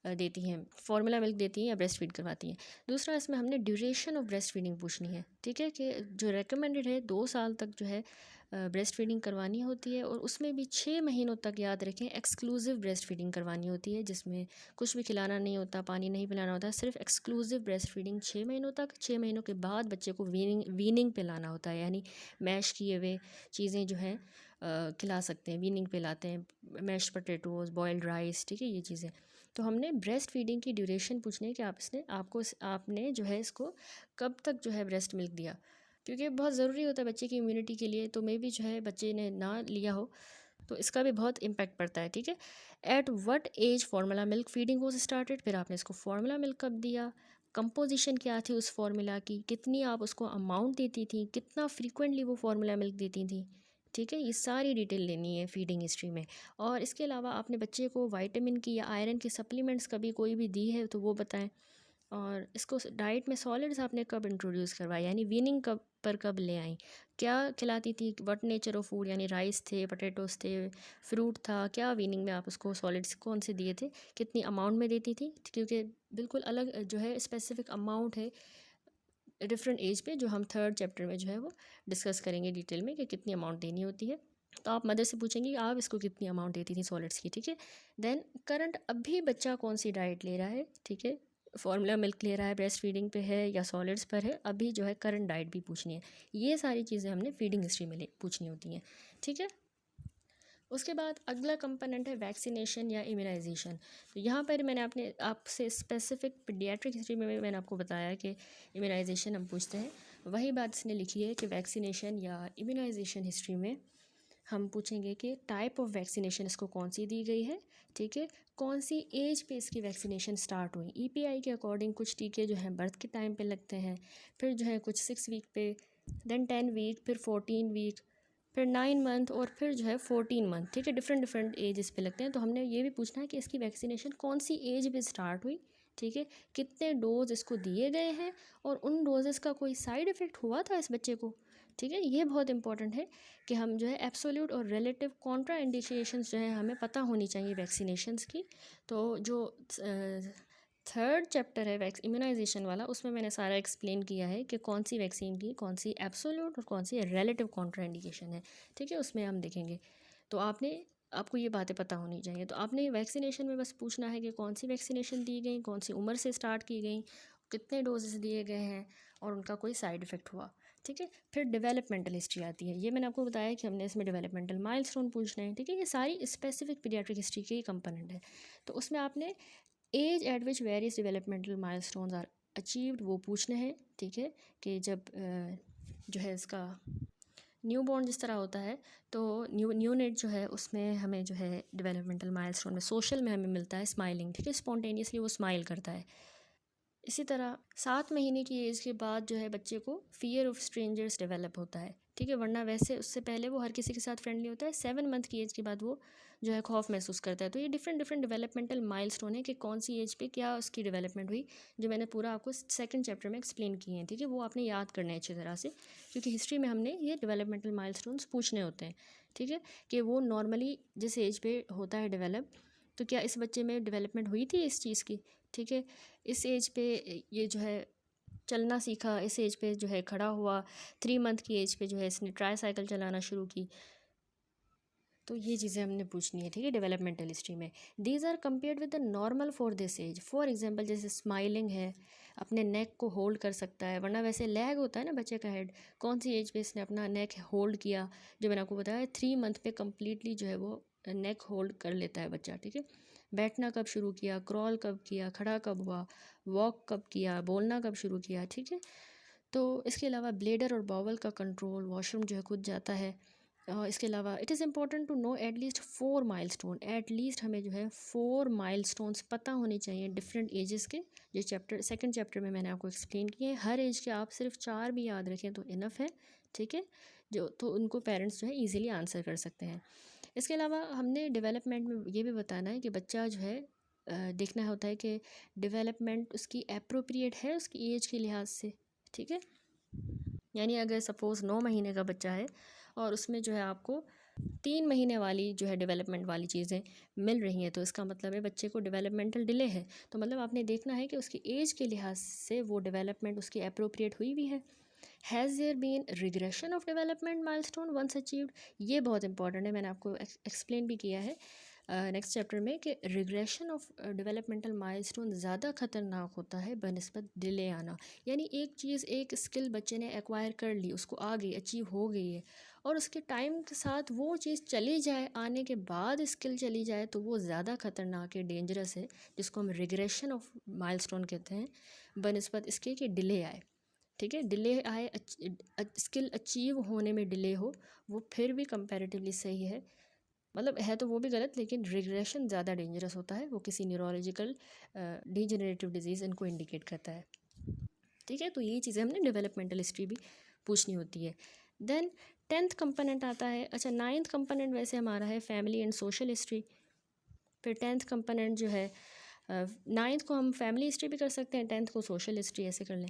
देती हैं, फॉर्मूला मिल्क देती हैं या ब्रेस्ट फीड करवाती हैं। दूसरा इसमें हमने ड्यूरेशन ऑफ ब्रेस्ट फीडिंग पूछनी है, ठीक है, कि जो रेकमेंडेड है 2 साल तक जो है ब्रेस्ट फीडिंग करवानी होती है, और उसमें भी 6 महीनों तक, याद रखें, एक्सक्लूसिव ब्रेस्ट फीडिंग करवानी होती है, जिसमें कुछ भी खिलाना नहीं होता, पानी नहीं पिलाना होता, सिर्फ एक्सक्लूसिव ब्रेस्ट फीडिंग 6 महीनों तक। 6 महीनों के बाद बच्चे को वीनिंग पिलाना होता है, यानी मैश किए हुए चीज़ें जो हैं खिला सकते हैं, वीनिंग पिलाते हैं, मैश पोटैटोज़, बॉयल्ड राइस, ठीक है, ये चीज़ें। तो हमने ब्रेस्ट फीडिंग की ड्यूरेशन पूछनी है कि आपने जो है इसको कब तक जो है ब्रेस्ट मिल्क दिया, क्योंकि बहुत ज़रूरी होता है बच्चे की इम्यूनिटी के लिए। तो मे भी जो है बच्चे ने ना लिया हो तो इसका भी बहुत इम्पैक्ट पड़ता है, ठीक है। At what age formula milk feeding was started, फिर आपने इसको फार्मूला मिल्क कब दिया, कंपोजिशन क्या थी उस फार्मूला की, कितनी आप उसको अमाउंट देती थी, कितना फ्रीक्वेंटली वो फार्मूला मिल्क देती थी, ठीक है। ये सारी डिटेल लेनी है फीडिंग हिस्ट्री में। और इसके अलावा आपने बच्चे को विटामिन की या आयरन की सप्लीमेंट्स कभी कोई भी दी है तो वो बताएं। और इसको डाइट में सॉलिड्स आपने कब इंट्रोड्यूस करवाया, यानी वीनिंग कब ले आई, क्या खिलाती थी, व्हाट नेचर ऑफ फूड, यानी राइस थे, पोटैटोज़ थे, फ्रूट था, क्या वीनिंग में आप उसको सॉलिड्स कौन से दिए थे, कितनी अमाउंट में देती थी, क्योंकि बिल्कुल अलग जो है स्पेसिफिक अमाउंट है डिफरेंट एज पे, जो हम 3rd चैप्टर में जो है वो डिस्कस करेंगे डिटेल में कि कितनी अमाउंट देनी होती है। तो आप मदर से पूछेंगे आप इसको कितनी अमाउंट देती थी सॉलिड्स की, ठीक है। देन करंट अभी बच्चा कौन सी डाइट ले रहा है, ठीक है, फार्मूला मिल्क ले रहा है, ब्रेस्ट फीडिंग पे है या सॉलिड्स पर है, अभी जो है करंट डाइट भी पूछनी है। ये सारी चीज़ें हमने फीडिंग हिस्ट्री में पूछनी होती हैं, ठीक है। उसके बाद अगला कंपोनेंट है वैक्सीनेशन या इम्यूनाइजेशन। तो यहाँ पर मैंने आपसे स्पेसिफिक पीडियाट्रिक हिस्ट्री में मैंने आपको बताया कि इम्यूनाइजेशन हम पूछते हैं, वही बात इसने लिखी है कि वैक्सीनेशन या इम्यूनाइजेशन हिस्ट्री में हम पूछेंगे कि टाइप ऑफ वैक्सीनेशन इसको कौन सी दी गई है, ठीक है, कौन सी एज पे इसकी वैक्सीनेशन स्टार्ट हुई। ईपीआई के अकॉर्डिंग कुछ टीके जो हैं बर्थ के टाइम पे लगते हैं, फिर जो है कुछ 6 वीक पे, देन 10 वीक, फिर 14 वीक, फिर 9 मंथ, और फिर जो है 14 मंथ, ठीक है, डिफरेंट एज पे लगते हैं। तो हमने ये भी पूछना है कि इसकी वैक्सीनेशन कौन सी एज पे स्टार्ट हुई, ठीक है, कितने डोज इसको दिए गए हैं, और उन डोजेस का कोई साइड इफ़ेक्ट हुआ था इस बच्चे को, ठीक है। ये बहुत इंपॉर्टेंट है कि हम जो है एब्सोल्यूट और रिलेटिव कॉन्ट्रा इंडिकेशंस जो है हमें पता होनी चाहिए वैक्सीनेशंस की। तो जो 3rd चैप्टर है इम्यूनाइजेशन वाला, उसमें मैंने सारा एक्सप्लेन किया है कि कौन सी वैक्सीन की कौन सी एब्सोल्यूट और कौन सी रिलेटिव कॉन्ट्रा इंडिकेशन है, ठीक है, उसमें हम देखेंगे। तो आपको ये बातें पता होनी चाहिए। तो आपने वैक्सीनेशन में बस पूछना है कि कौन सी वैक्सीनेशन दी गई, कौन सी उम्र से स्टार्ट की गई, कितने डोजेस दिए गए हैं, और उनका कोई साइड इफ़ेक्ट हुआ, ठीक है। फिर डेवलपमेंटल हिस्ट्री आती है, ये मैंने आपको बताया कि हमने इसमें डेवलपमेंटल माइलस्टोन पूछना है, ठीक है। ये सारी स्पेसिफिक पीडियाट्रिक हिस्ट्री के ही कंपोनेंट है। तो उसमें आपने age at which various developmental milestones are achieved वो पूछने हैं, ठीक है, कि जब जो है इसका न्यू बॉर्न जिस तरह होता है, तो न्यूनेट जो है उसमें हमें जो है डेवलपमेंटल माइलस्टोन में सोशल में हमें मिलता है स्माइलिंग, ठीक है, स्पॉन्टेनियसली वो स्माइल करता है। इसी तरह 7 महीने की एज के बाद जो है बच्चे को फियर ऑफ स्ट्रेंजर्स डेवलप होता है, ठीक है, वरना वैसे उससे पहले वो हर किसी के साथ फ्रेंडली होता है। 7 मंथ की एज के बाद वो जो है खौफ महसूस करता है। तो ये डिफरेंट डेवलपमेंटल माइलस्टोन है कि कौन सी एज पे क्या उसकी डेवलपमेंट हुई, जो मैंने पूरा आपको 2nd चैप्टर में एक्सप्लेन किए हैं, ठीक है, वो आपने याद करना है अच्छी तरह से, क्योंकि हिस्ट्री में हमने ये डेवलपमेंटल माइलस्टोन्स पूछने होते हैं, ठीक है, कि वो नॉर्मली जिस एज पे होता है डेवलप, तो क्या इस बच्चे में डेवलपमेंट हुई थी इस चीज़ की, ठीक है, इस एज पे ये जो है चलना सीखा, इस एज पे जो है खड़ा हुआ, 3 मंथ की एज पे जो है इसने ट्राई साइकिल चलाना शुरू की। तो ये चीज़ें हमने पूछनी है, ठीक है, डेवलपमेंटल हिस्ट्री में। These are compared with the normal for this age. For example जैसे स्माइलिंग है, अपने नेक को होल्ड कर सकता है, वरना वैसे लैग होता है ना बच्चे का हेड, कौन सी एज पे इसने अपना नेक होल्ड किया, जो मैंने आपको बताया 3 मंथ पे कम्प्लीटली जो है वो नेक होल्ड कर लेता है बच्चा, ठीक है। बैठना कब शुरू किया, क्रॉल कब किया, खड़ा कब हुआ, वॉक कब किया, बोलना कब शुरू किया, ठीक है। तो इसके अलावा ब्लेडर और बावल का कंट्रोल, वॉशरूम जो है खुद जाता है। इसके अलावा it is important to know at least 4 milestone, at least हमें जो है 4 माइलस्टोन्स पता होने चाहिए डिफरेंट एजेस के, जो 2nd चैप्टर में मैंने आपको एक्सप्लेन किए हैं। हर एज के आप सिर्फ 4 भी याद रखें तो इनफ है, ठीक है, जो तो उनको पेरेंट्स जो है ईजिली आंसर कर सकते हैं। इसके अलावा हमने डेवलपमेंट में ये भी बताना है कि बच्चा जो है देखना होता है कि डेवलपमेंट उसकी एप्रोप्रिएट है उसकी एज के लिहाज से, ठीक है। यानी अगर सपोज़ 9 महीने का बच्चा है और उसमें जो है आपको 3 महीने वाली जो है डेवलपमेंट वाली चीज़ें मिल रही हैं, तो इसका मतलब है बच्चे को डेवलपमेंटल डिले है। तो मतलब आपने देखना है कि उसकी एज के लिहाज से वो डेवलपमेंट उसकी अप्रोप्रिएट हुई भी है। Has there been regression of development milestone once achieved, ये बहुत इंपॉर्टेंट है, मैंने आपको एक्सप्लेन भी किया है नेक्स्ट चैप्टर में कि रिग्रेशन ऑफ डेवलपमेंटल माइलस्टोन ज़्यादा ख़तरनाक होता है बनस्बत डिले आना। यानी एक चीज़, एक स्किल बच्चे ने एक्वायर कर ली, उसको आ गई, अचीव हो गई है, और उसके टाइम के साथ वो चीज़ चली जाए, आने के बाद स्किल चली जाए, तो वो ज़्यादा ख़तरनाक है, डेंजरस है, जिसको हम रिग्रेशन ऑफ माइलस्टोन कहते हैं बनस्बत इसके कि डिले आए। ठीक है, डिले आए, स्किल अचीव होने में डिले हो, वो फिर भी कंपैरेटिवली सही है, मतलब है तो वो भी गलत, लेकिन रिग्रेशन ज़्यादा डेंजरस होता है, वो किसी न्यूरोलॉजिकल डिजेनरेटिव डिजीज़ इनको इंडिकेट करता है। ठीक है, तो ये चीज़ें हमने डेवलपमेंटल हिस्ट्री भी पूछनी होती है। देन 10th कंपोनेंट आता है, अच्छा 9th कंपोनेंट वैसे हमारा है फैमिली एंड सोशल हिस्ट्री। फिर 10th कंपोनेंट जो है, 9th को हम फैमिली हिस्ट्री भी कर सकते हैं, 10th को सोशल हिस्ट्री, ऐसे कर लें।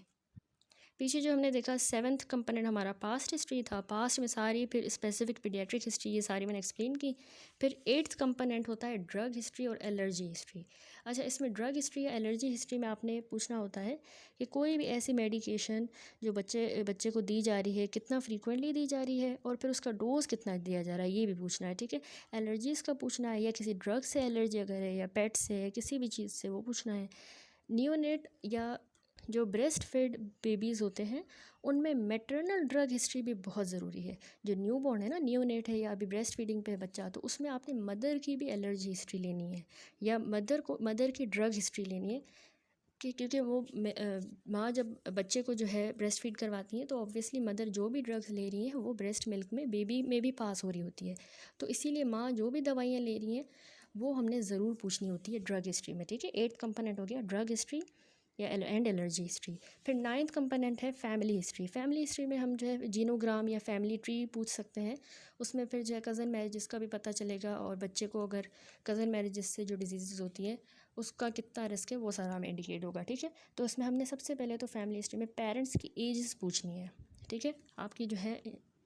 पीछे जो हमने देखा 7th कंपोनेंट हमारा पास्ट हिस्ट्री था, पास्ट में सारी, फिर स्पेसिफिक पीडियाट्रिक हिस्ट्री, ये सारी मैंने एक्सप्लेन की। फिर 8th कंपोनेंट होता है ड्रग हिस्ट्री और एलर्जी हिस्ट्री। अच्छा, इसमें ड्रग हिस्ट्री या एलर्जी हिस्ट्री में आपने पूछना होता है कि कोई भी ऐसी मेडिकेशन जो बच्चे को दी जा रही है, कितना फ्रीक्वेंटली दी जा रही है, और फिर उसका डोज कितना दिया जा रहा है, ये भी पूछना है। ठीक है, एलर्जीज़ का पूछना है, या किसी ड्रग से एलर्जी अगर है, या पेट से है, किसी भी चीज़ से, वो पूछना है। नियोनेट या जो ब्रेस्ट फेड बेबीज़ होते हैं, उनमें मैटरनल ड्रग हिस्ट्री भी बहुत ज़रूरी है। जो न्यू बॉर्न है ना, नियोनेट है या अभी ब्रेस्ट फीडिंग पे है बच्चा, तो उसमें आपने मदर की भी एलर्जी हिस्ट्री लेनी है, या मदर की ड्रग हिस्ट्री लेनी है, कि क्योंकि वो माँ जब बच्चे को जो है ब्रेस्ट फीड करवाती हैं, तो ऑब्वियसली मदर जो भी ड्रग्स ले रही हैं वो ब्रेस्ट मिल्क में बेबी में भी पास हो रही होती है, तो इसीलिए माँ जो भी दवाइयाँ ले रही हैं वो हमने ज़रूर पूछनी होती है ड्रग हिस्ट्री में। ठीक है, 8th कंपोनेंट हो गया ड्रग हिस्ट्री या एंड एलर्जी हिस्ट्री। फिर 9th कंपोनेंट है फैमिली हिस्ट्री। फैमिली हिस्ट्री में हम जो है जीनोग्राम या फैमिली ट्री पूछ सकते हैं, उसमें फिर जो है कज़न मैरिजेस का भी पता चलेगा, और बच्चे को अगर कज़न मैरिजेस से जो डिजीज़ होती हैं उसका कितना रिस्क है, वो सारा हमें इंडिकेट होगा। ठीक है, तो इसमें हमने सबसे पहले तो फैमिली हिस्ट्री में पेरेंट्स की एजेस पूछनी है। ठीक है, आपकी जो है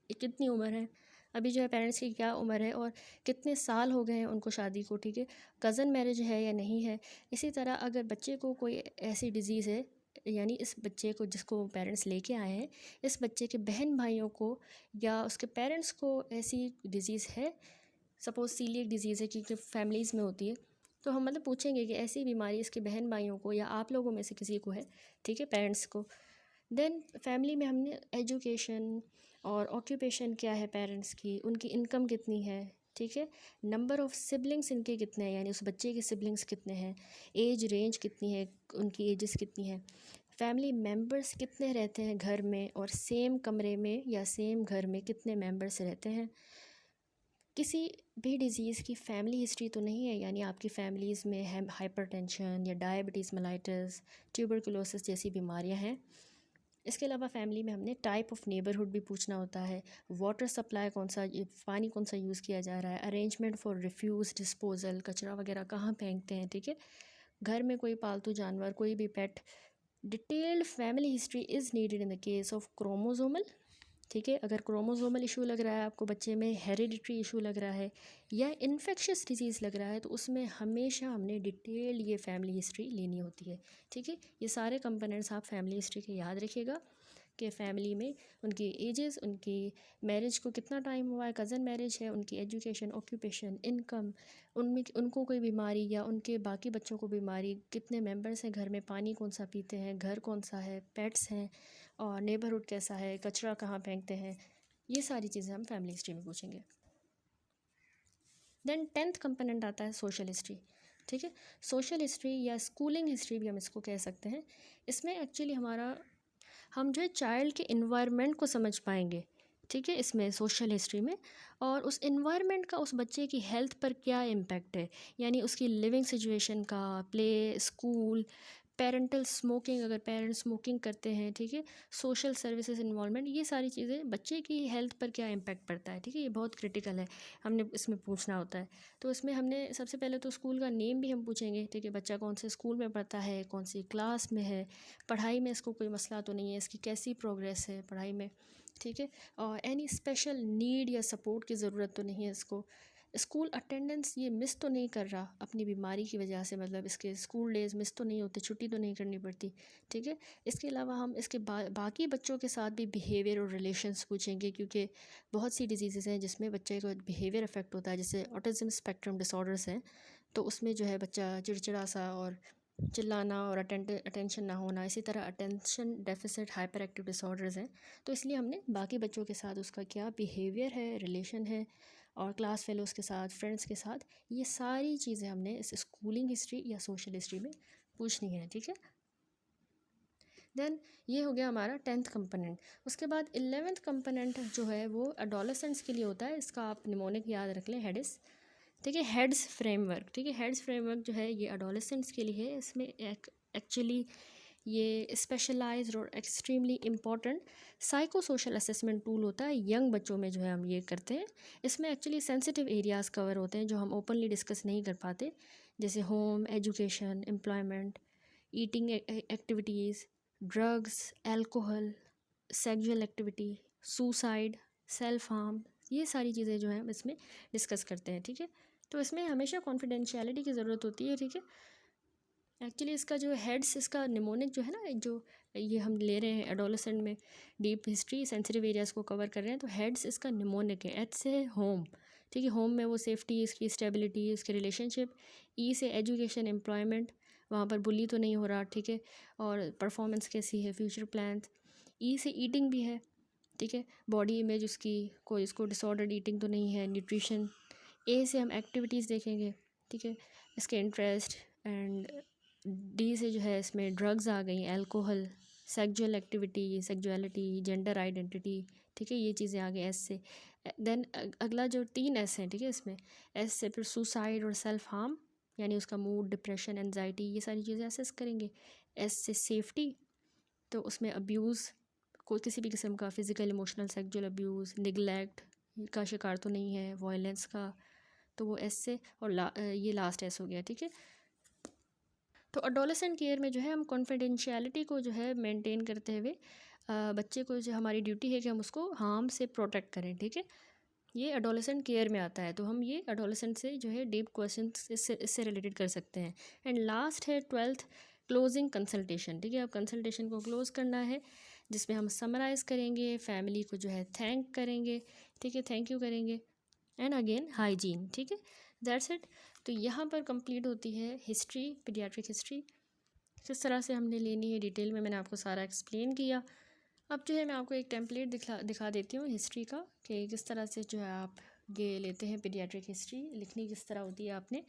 कितनी उम्र है, अभी जो है पेरेंट्स की क्या उम्र है, और कितने साल हो गए हैं उनको शादी को। ठीक है, कज़न मैरिज है या नहीं है। इसी तरह अगर बच्चे को कोई ऐसी डिज़ीज़ है, यानी इस बच्चे को जिसको पेरेंट्स लेके आए हैं, इस बच्चे के बहन भाइयों को या उसके पेरेंट्स को ऐसी डिज़ीज़ है, सपोज़ सीलिएक डिज़ीज़ है, क्योंकि फैमिलीज़ में होती है, तो हम मतलब पूछेंगे कि ऐसी बीमारी इसके बहन भाइयों को या आप लोगों में से किसी को है। ठीक है, पेरेंट्स को। देन फैमिली में हमने एजुकेशन और ऑक्यूपेशन क्या है पेरेंट्स की, उनकी इनकम कितनी है। ठीक है, नंबर ऑफ़ सिबलिंग्स इनके कितने हैं, यानी उस बच्चे के सिबलिंग्स कितने हैं, एज रेंज कितनी है, उनकी एजेस कितनी हैं, फैमिली मेम्बर्स कितने रहते हैं घर में, और सेम कमरे में या सेम घर में कितने मेम्बर्स रहते हैं। किसी भी डिज़ीज़ की फैमिली हिस्ट्री तो नहीं है, यानी आपकी फैमिलीज़ में है हाइपरटेंशन या डायबिटीज़ मेलाइटिस, ट्यूबरकुलोसिस जैसी बीमारियां हैं। इसके अलावा फैमिली में हमने टाइप ऑफ नेबरहुड भी पूछना होता है, वाटर सप्लाई कौन सा, पानी कौन सा यूज़ किया जा रहा है, अरेंजमेंट फॉर रिफ्यूज़ डिस्पोजल, कचरा वगैरह कहाँ फेंकते हैं। ठीक है, घर में कोई पालतू जानवर, कोई भी pet. Detailed family history is needed in the case of chromosomal. ठीक है, अगर क्रोमोसोमल इशू लग रहा है आपको, बच्चे में हेरिडिटरी इशू लग रहा है, या इन्फेक्शियस डिजीज़ लग रहा है, तो उसमें हमेशा हमने डिटेल ये फैमिली हिस्ट्री लेनी होती है। ठीक है, ये सारे कंपोनेंट्स आप फैमिली हिस्ट्री के याद रखिएगा कि फ़ैमिली में उनकी एजेस, उनकी मैरिज को कितना टाइम हुआ है, कज़न मैरिज है, उनकी एजुकेशन, ऑक्यूपेशन, इनकम, उनमें उनको कोई बीमारी या उनके बाकी बच्चों को बीमारी, कितने मेंबर्स हैं घर में, पानी कौन सा पीते हैं, घर कौन सा है, पेट्स हैं, और नेबरहुड कैसा है, कचरा कहाँ फेंकते हैं, ये सारी चीज़ें हम फैमिली हिस्ट्री में पूछेंगे। देन 10th कंपोनेंट आता है सोशल हिस्ट्री। ठीक है, सोशल हिस्ट्री या स्कूलिंग हिस्ट्री भी हम इसको कह सकते हैं। इसमें एक्चुअली हम जो है चाइल्ड के इन्वायरमेंट को समझ पाएंगे। ठीक है, इसमें सोशल हिस्ट्री में, और उस इन्वायरमेंट का उस बच्चे की हेल्थ पर क्या इम्पैक्ट है, यानी उसकी लिविंग सिचुएशन का, प्ले, स्कूल, पेरेंटल स्मोकिंग, अगर पेरेंट्स स्मोकिंग करते हैं। ठीक है, सोशल सर्विसेज इन्वॉल्वमेंट, ये सारी चीज़ें बच्चे की हेल्थ पर क्या इम्पैक्ट पड़ता है। ठीक है, ये बहुत क्रिटिकल है, हमने इसमें पूछना होता है। तो इसमें हमने सबसे पहले तो स्कूल का नेम भी हम पूछेंगे। ठीक है, बच्चा कौन से स्कूल में पढ़ता है, कौन सी क्लास में है, पढ़ाई में इसको कोई मसला तो नहीं है, इसकी कैसी प्रोग्रेस है पढ़ाई में। ठीक है, और एनी स्पेशल नीड या सपोर्ट की ज़रूरत तो नहीं है इसको, स्कूल अटेंडेंस ये मिस तो नहीं कर रहा अपनी बीमारी की वजह से, मतलब इसके स्कूल डेज़ मिस तो नहीं होते, छुट्टी तो नहीं करनी पड़ती, ठीक है। इसके अलावा हम इसके बाकी बच्चों के साथ भी बिहेवियर और रिलेशंस पूछेंगे, क्योंकि बहुत सी डिजीज़ हैं जिसमें बच्चे का बिहेवियर अफेक्ट होता है, जैसे ऑटिज़म स्पेक्ट्रम डिसऑर्डर्स हैं, तो उसमें जो है बच्चा चिड़चिड़ा सा और चिल्लाना और अटेंशन ना होना, इसी तरह attention deficit hyper active disorders हैं। तो इसलिए हमने बाकी बच्चों के साथ उसका क्या बिहेवियर है, रिलेशन है, और क्लास फेलोज़ के साथ, फ्रेंड्स के साथ, ये सारी चीज़ें हमने इस स्कूलिंग हिस्ट्री या सोशल हिस्ट्री में पूछनी है, ठीक है। देन ये हो गया हमारा 10th कंपोनेंट। उसके बाद 11th कंपोनेंट जो है वो एडोलेसेंट्स के लिए होता है, इसका आप निमोनिक याद रख लें, हेडिस, ठीक है, हेड्स फ्रेमवर्क, ठीक है। हेड्स फ्रेमवर्क जो है ये एडोलेसेंट्स के लिए है, इसमें एक्चुअली ये स्पेशलाइज्ड और extremely important psycho social assessment tool होता है, यंग बच्चों में जो है हम ये करते हैं। इसमें एक्चुअली सेंसिटिव एरियाज़ कवर होते हैं जो हम ओपनली डिस्कस नहीं कर पाते, जैसे home, education, employment, eating activities, drugs, alcohol, sexual activity, suicide, self harm, ये सारी चीज़ें जो हैं हम इसमें डिस्कस करते हैं, ठीक है। तो इसमें हमेशा कॉन्फिडेंशियलिटी की ज़रूरत होती है, ठीक है। एक्चुअली इसका जो हेड्स, इसका निमोनिक जो है ना, जो ये हम ले रहे हैं एडोलेसेंट में, डीप हिस्ट्री सेंसिटिव एरियाज़ को कवर कर रहे हैं, तो हेड्स इसका निमोनिक है। एच से होम, ठीक है, होम में वो सेफ्टी, इसकी स्टेबिलिटी, इसके रिलेशनशिप। ई से एजुकेशन, एम्प्लॉयमेंट, वहाँ पर बुली तो नहीं हो रहा, ठीक है, और परफॉर्मेंस कैसी है, फ्यूचर प्लान्स। ई से ईटिंग भी है, ठीक है, बॉडी इमेज उसकी, कोई इसको डिसऑर्डर्ड ईटिंग तो नहीं है, न्यूट्रिशन। ए से हम एक्टिविटीज़ देखेंगे, ठीक है, इसके इंटरेस्ट। एंड डी से जो है इसमें ड्रग्स आ गई, alcohol, sexual activity, sexuality, gender identity, ठीक है, ये चीज़ें आ गई एस से। देन अगला जो 3 एस हैं, ठीक है, इसमें एस से फिर सुसाइड और सेल्फ हार्म, यानी उसका मूड, डिप्रेशन, एनजाइटी, ये सारी चीज़ें असेस करेंगे। एस से सेफ्टी, तो उसमें अब्यूज़, कोई किसी भी किस्म का physical, emotional, sexual abuse, neglect का शिकार तो नहीं है, वायलेंस का, तो वो एस से। और ये लास्ट एस हो गया, ठीक है। तो अडोलेसेंट केयर में जो है हम कॉन्फिडेंशियलिटी को जो है मेंटेन करते हुए बच्चे को जो हमारी ड्यूटी है कि हम उसको हार्म से प्रोटेक्ट करें, ठीक है। ये अडोलेसेंट केयर में आता है, तो हम ये अडोलेसेंट से जो है डीप क्वेश्चन इससे रिलेटेड कर सकते हैं। एंड लास्ट है 12th क्लोजिंग कंसल्टेशन, ठीक है। अब कंसल्टेशन को क्लोज करना है, जिसमें हम समराइज़ करेंगे, फैमिली को जो है थैंक करेंगे, ठीक है, थैंक यू करेंगे, एंड अगेन हाइजीन, ठीक है, दैट्स इट। तो यहाँ पर कंप्लीट होती है हिस्ट्री, पीडियाट्रिक हिस्ट्री, किस तरह से हमने लेनी है डिटेल में मैंने आपको सारा एक्सप्लेन किया। अब जो है मैं आपको एक टेम्पलेट दिखा देती हूँ हिस्ट्री का, कि किस तरह से जो है आप ये लेते हैं पीडियाट्रिक हिस्ट्री, लिखनी किस तरह होती है आपने,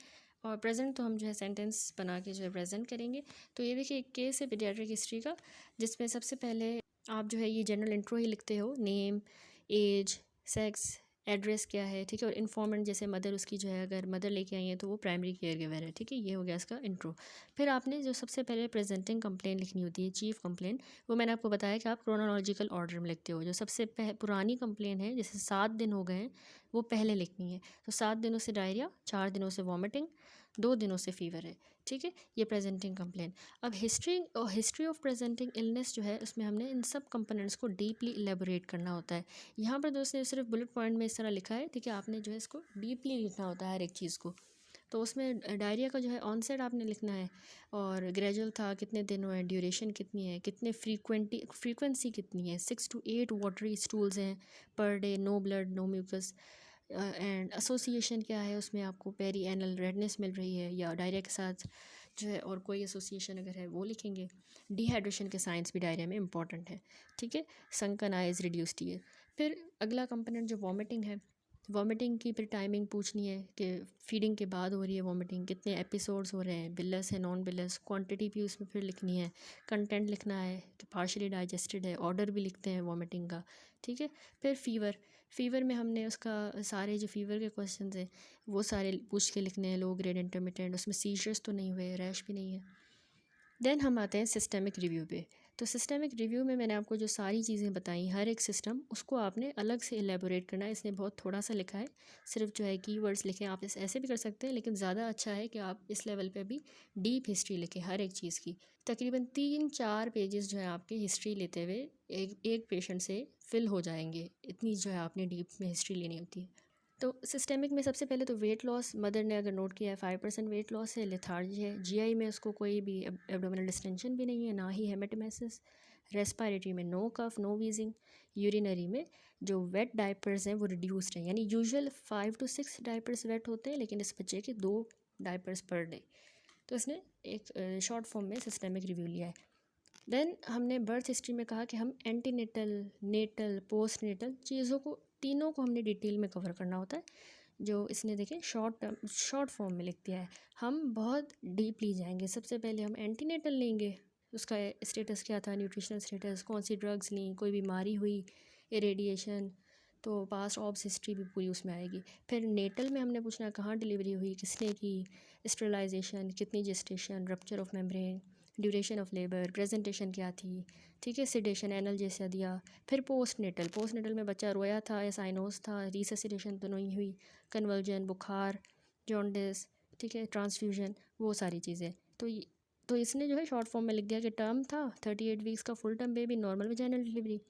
और प्रेजेंट तो हम जो है सेंटेंस बना के जो है प्रेजेंट करेंगे। तो ये देखिए एक केस है पीडियाट्रिक हिस्ट्री का, जिसमें सबसे पहले आप जो है ये जनरल इंट्रो ही लिखते हो, नेम, एज, सेक्स, एड्रेस क्या है, ठीक है, और इन्फॉर्मेंट जैसे मदर, उसकी जो है अगर मदर लेके आई है तो वो प्राइमरी केयर गिवर है, ठीक है, ये हो गया इसका इंट्रो। फिर आपने जो सबसे पहले प्रेजेंटिंग कंप्लेन लिखनी होती है, चीफ कंप्लेन, वो मैंने आपको बताया कि आप क्रोनोलॉजिकल ऑर्डर में लिखते हो। जो सबसे पुरानी कंप्लेन है, जैसे 7 दिन हो गए हैं, वो पहले लिखनी है। तो 7 दिनों से डायरिया, 4 दिनों से वॉमिटिंग, 2 दिनों से फीवर है, ठीक है, ये प्रेजेंटिंग कंप्लेन। अब हिस्ट्री ऑफ प्रेजेंटिंग इलनेस जो है, उसमें हमने इन सब कंपोनेंट्स को डीपली इलेबोरेट करना होता है। यहाँ पर दोस्तों सिर्फ बुलेट पॉइंट में इस तरह लिखा है, ठीक है, आपने जो है इसको डीपली लिखना होता है हर एक चीज़ को। तो उसमें डायरिया का जो है ऑनसेट आपने लिखना है, और ग्रेजुअल था, कितने दिन हुए, ड्यूरेशन कितनी है, कितने फ्रीक्वेंसी कितनी है, 6 to 8 वाटरी स्टूल्स हैं per day, no blood, no mucus, and association क्या है उसमें, आपको पेरी एनल रेडनेस मिल रही है या डायरिया के साथ जो है और कोई एसोसिएशन अगर है वो लिखेंगे। डिहाइड्रेशन के साइंस भी डायरिया में इंपॉर्टेंट है, ठीक है, संकन आइज, रिड्यूस टीयर। फिर अगला कंपोनेंट जो वॉमिटिंग है, वॉमिटिंग की फिर टाइमिंग पूछनी है कि फीडिंग के बाद हो रही है वॉमिटिंग, कितने एपिसोड्स हो रहे हैं, बिलस है, नॉन बिलस, क्वांटिटी भी उसमें फिर लिखनी है, कंटेंट लिखना है कि पार्शली डाइजेस्टेड है, ऑर्डर भी लिखते हैं वॉमिटिंग का, ठीक है। फिर फीवर में हमने उसका सारे जो फीवर के क्वेश्चन हैं वो सारे पूछ के लिखने हैं, लो ग्रेड, इंटरमिटेंट, उसमें सीजर्स तो नहीं हुए, रैश भी नहीं है। देन हम आते हैं सिस्टमिक रिव्यू पे। तो सिस्टमिक रिव्यू में मैंने आपको जो सारी चीज़ें बताई, हर एक सिस्टम, उसको आपने अलग से एलेबोरेट करना है। इसने बहुत थोड़ा सा लिखा है, सिर्फ जो है कीवर्ड्स लिखे, आप ऐसे भी कर सकते हैं, लेकिन ज़्यादा अच्छा है कि आप इस लेवल पे भी डीप हिस्ट्री लिखें हर एक चीज़ की। तकरीबन 3-4 पेजेस जो है आपके हिस्ट्री लेते हुए एक पेशेंट से फिल हो जाएंगे, इतनी जो है आपने डीप में हिस्ट्री लेनी होती है। तो सिस्टेमिक में सबसे पहले तो वेट लॉस मदर ने अगर नोट किया है 5% वेट लॉस है, लेथार्जी है, जीआई में उसको कोई भी एब्डोमिनल डिस्टेंशन भी नहीं है, ना ही हेमेटोमेसिस, रेस्पिरेटरी में नो कफ नो वीजिंग, यूरिनरी में जो वेट डायपर्स हैं वो रिड्यूस्ड हैं, यानी यूजुअल 5 to 6 डायपर्स वेट होते हैं, लेकिन इस बच्चे के 2 डायपर्स पर डे। तो इसने एक शॉर्ट फॉर्म में सिस्टेमिक रिव्यू लिया है। देन हमने बर्थ हिस्ट्री में कहा कि हम एंटीनेटल, नेटल, पोस्ट नेटल चीज़ों को तीनों को हमने डिटेल में कवर करना होता है, जो इसने देखें शॉर्ट फॉर्म में लिख दिया है। हम बहुत डीपली जाएंगे। सबसे पहले हम एंटीनेटल लेंगे, उसका स्टेटस क्या था, न्यूट्रिशनल स्टेटस, कौन सी ड्रग्स ली, कोई बीमारी हुई, इरेडिएशन, तो पास्ट ऑब्स हिस्ट्री भी पूरी उसमें आएगी। फिर नेटल में हमने पूछना कहाँ डिलीवरी हुई, किसने की, स्टेरिलाइजेशन, कितनी gestation, rupture of membrane, duration of labour, presentation क्या थी, ठीक है, सिडेशन, एनाल्जेसिया दिया। फिर पोस्ट नेटल में बच्चा रोया था या साइनोस था, रिससिडेशन तो नहीं हुई, कन्वर्जन, बुखार, जॉन्डिस, ठीक है, ट्रांसफ्यूजन, वो सारी चीज़ें। तो इसने जो है शॉर्ट फॉर्म में लिख दिया कि टर्म था 38 वीक्स का full term baby, normal vaginal delivery,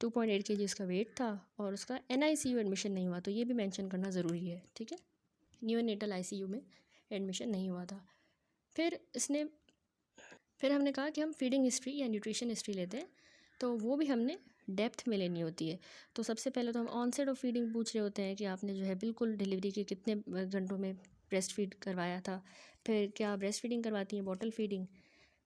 2.8 kg उसका वेट था और उसका NICU एडमिशन नहीं हुआ, तो ये भी मेंशन करना ज़रूरी है, ठीक है, न्यूनेटल ICU में एडमिशन नहीं हुआ था। फिर हमने कहा कि हम फीडिंग हिस्ट्री या न्यूट्रिशन हिस्ट्री लेते हैं, तो वो भी हमने डेप्थ में लेनी होती है। तो सबसे पहले तो हम ऑनसेट ऑफ फीडिंग पूछ रहे होते हैं कि आपने जो है बिल्कुल डिलीवरी के कितने घंटों में ब्रेस्ट फीड करवाया था, फिर क्या ब्रेस्ट फीडिंग करवाती हैं, बॉटल फीडिंग,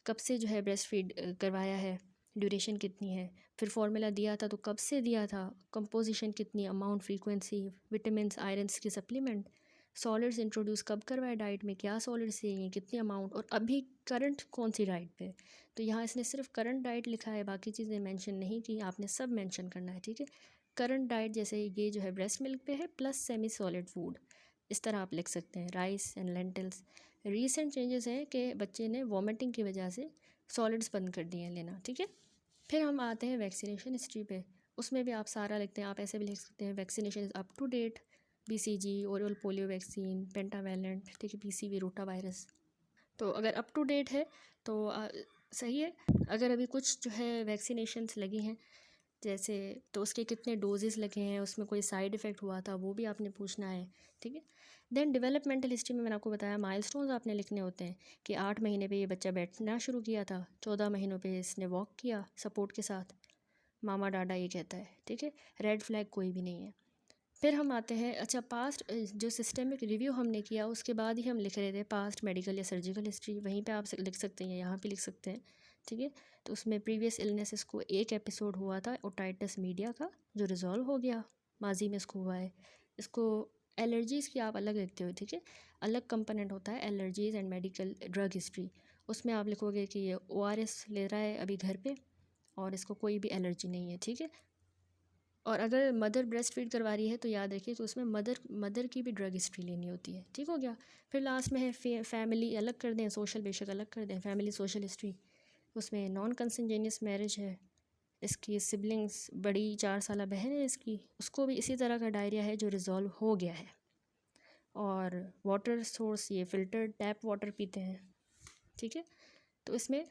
कब से जो है ब्रेस्ट फीड करवाया है, ड्यूरेशन कितनी है, फिर फार्मूला दिया था तो कब से दिया था, कंपोजिशन कितनी, अमाउंट, फ्रीक्वेंसी, विटामिन्स, आयरन्स की सप्लीमेंट, सॉलिड्स इंट्रोड्यूस कब करवाए डाइट में, क्या सॉलिड्स चाहिए, कितनी अमाउंट, और अभी करंट कौन सी डाइट पे। तो यहाँ इसने सिर्फ करंट डाइट लिखा है, बाकी चीज़ें मेंशन नहीं की, आपने सब मेंशन करना है, ठीक है। करंट डाइट जैसे ये जो है ब्रेस्ट मिल्क पे है प्लस सेमी सॉलिड फूड, इस तरह आप लिख सकते हैं, rice and lentils. Recent changes हैं कि बच्चे ने वॉमिटिंग की वजह से सॉलिड्स बंद कर दिए हैं लेना, ठीक है। फिर हम आते हैं वैक्सीनेशन हिस्ट्री पे, उसमें भी आप सारा लिखते हैं, आप ऐसे भी लिख सकते हैं vaccination is up to date, BCG, oral polio vaccine, pentavalent, ठीक है, PCV, रोटा वायरस। तो अगर अप टू डेट है तो सही है। अगर अभी कुछ जो है वैक्सीनेशंस लगी हैं जैसे, तो उसके कितने डोजेस लगे हैं, उसमें कोई साइड इफ़ेक्ट हुआ था, वो भी आपने पूछना है, ठीक है। देन डेवलपमेंटल हिस्ट्री में मैंने आपको बताया माइलस्टोन्स आपने लिखने होते हैं कि 8 महीने पे ये बच्चा बैठना शुरू किया था, 14 महीनों पे इसने वॉक किया सपोर्ट के साथ, मामा डाडा ये कहता है, ठीक है, रेड फ्लैग कोई भी नहीं है। फिर हम आते हैं, अच्छा पास्ट जो सिस्टेमिक रिव्यू हमने किया उसके बाद ही हम लिख रहे थे पास्ट मेडिकल या सर्जिकल हिस्ट्री, वहीं पे आप लिख सकते हैं, यहाँ पे लिख सकते हैं, ठीक है। तो उसमें प्रीवियस इलनेसेस को एक एपिसोड हुआ था ओटाइटिस मीडिया का जो रिजॉल्व हो गया, माजी में इसको हुआ है। इसको एलर्जीज़ की आप अलग लिखते हो, ठीक है, अलग कंपोनेंट होता है allergies and medical drug history, उसमें आप लिखोगे कि ये ORS ले रहा है अभी घर पे और इसको कोई भी एलर्जी नहीं है, ठीक है। और अगर मदर ब्रेस्ट फीड करवा रही है तो याद रखिए तो उसमें मदर की भी ड्रग हिस्ट्री लेनी होती है, ठीक हो गया। फिर लास्ट में है फैमिली अलग कर दें, सोशल बेशक अलग कर दें, फैमिली सोशल हिस्ट्री, उसमें नॉन कंसेंजेनियस मैरिज है, इसकी सिबलिंग्स बड़ी 4 साल बहन है इसकी, उसको भी इसी तरह का डायरिया है जो रिजॉल्व हो गया है, और वाटर सोर्स ये फ़िल्टर्ड टैप वाटर पीते हैं, ठीक है। तो इसमें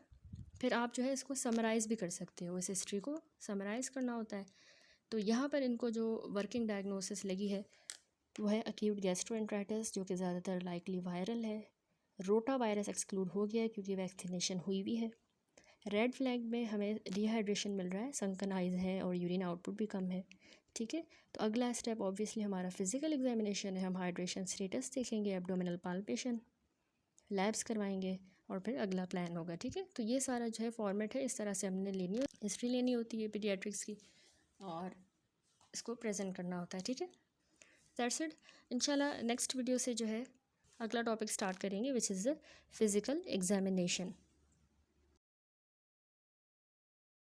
फिर आप जो है इसको समराइज़ भी कर सकते हो, इस हिस्ट्री को समराइज़ करना होता है। तो यहाँ पर इनको जो वर्किंग डायग्नोसिस लगी है वो है अक्यूट गैस्ट्रोएंटेराइटिस, जो कि ज़्यादातर लाइकली वायरल है, रोटा वायरस एक्सक्लूड हो गया है क्योंकि वैक्सीनेशन हुई भी है। रेड फ्लैग में हमें डिहाइड्रेशन मिल रहा है, संकन आइज़ हैं और यूरिन आउटपुट भी कम है, ठीक है। तो अगला स्टेप ऑब्वियसली हमारा फिजिकल एग्जामिनेशन है, हम हाइड्रेशन स्टेटस देखेंगे, एब्डोमिनल पाल्पेशन, लैब्स करवाएंगे और फिर अगला प्लान होगा, ठीक है। तो ये सारा जो है फॉर्मेट है, इस तरह से हमने हिस्ट्री लेनी होती है पीडियाट्रिक्स की और इसको प्रेजेंट करना होता है, ठीक है। That's it. इंशाल्लाह नेक्स्ट वीडियो से जो है अगला टॉपिक स्टार्ट करेंगे which is the physical examination.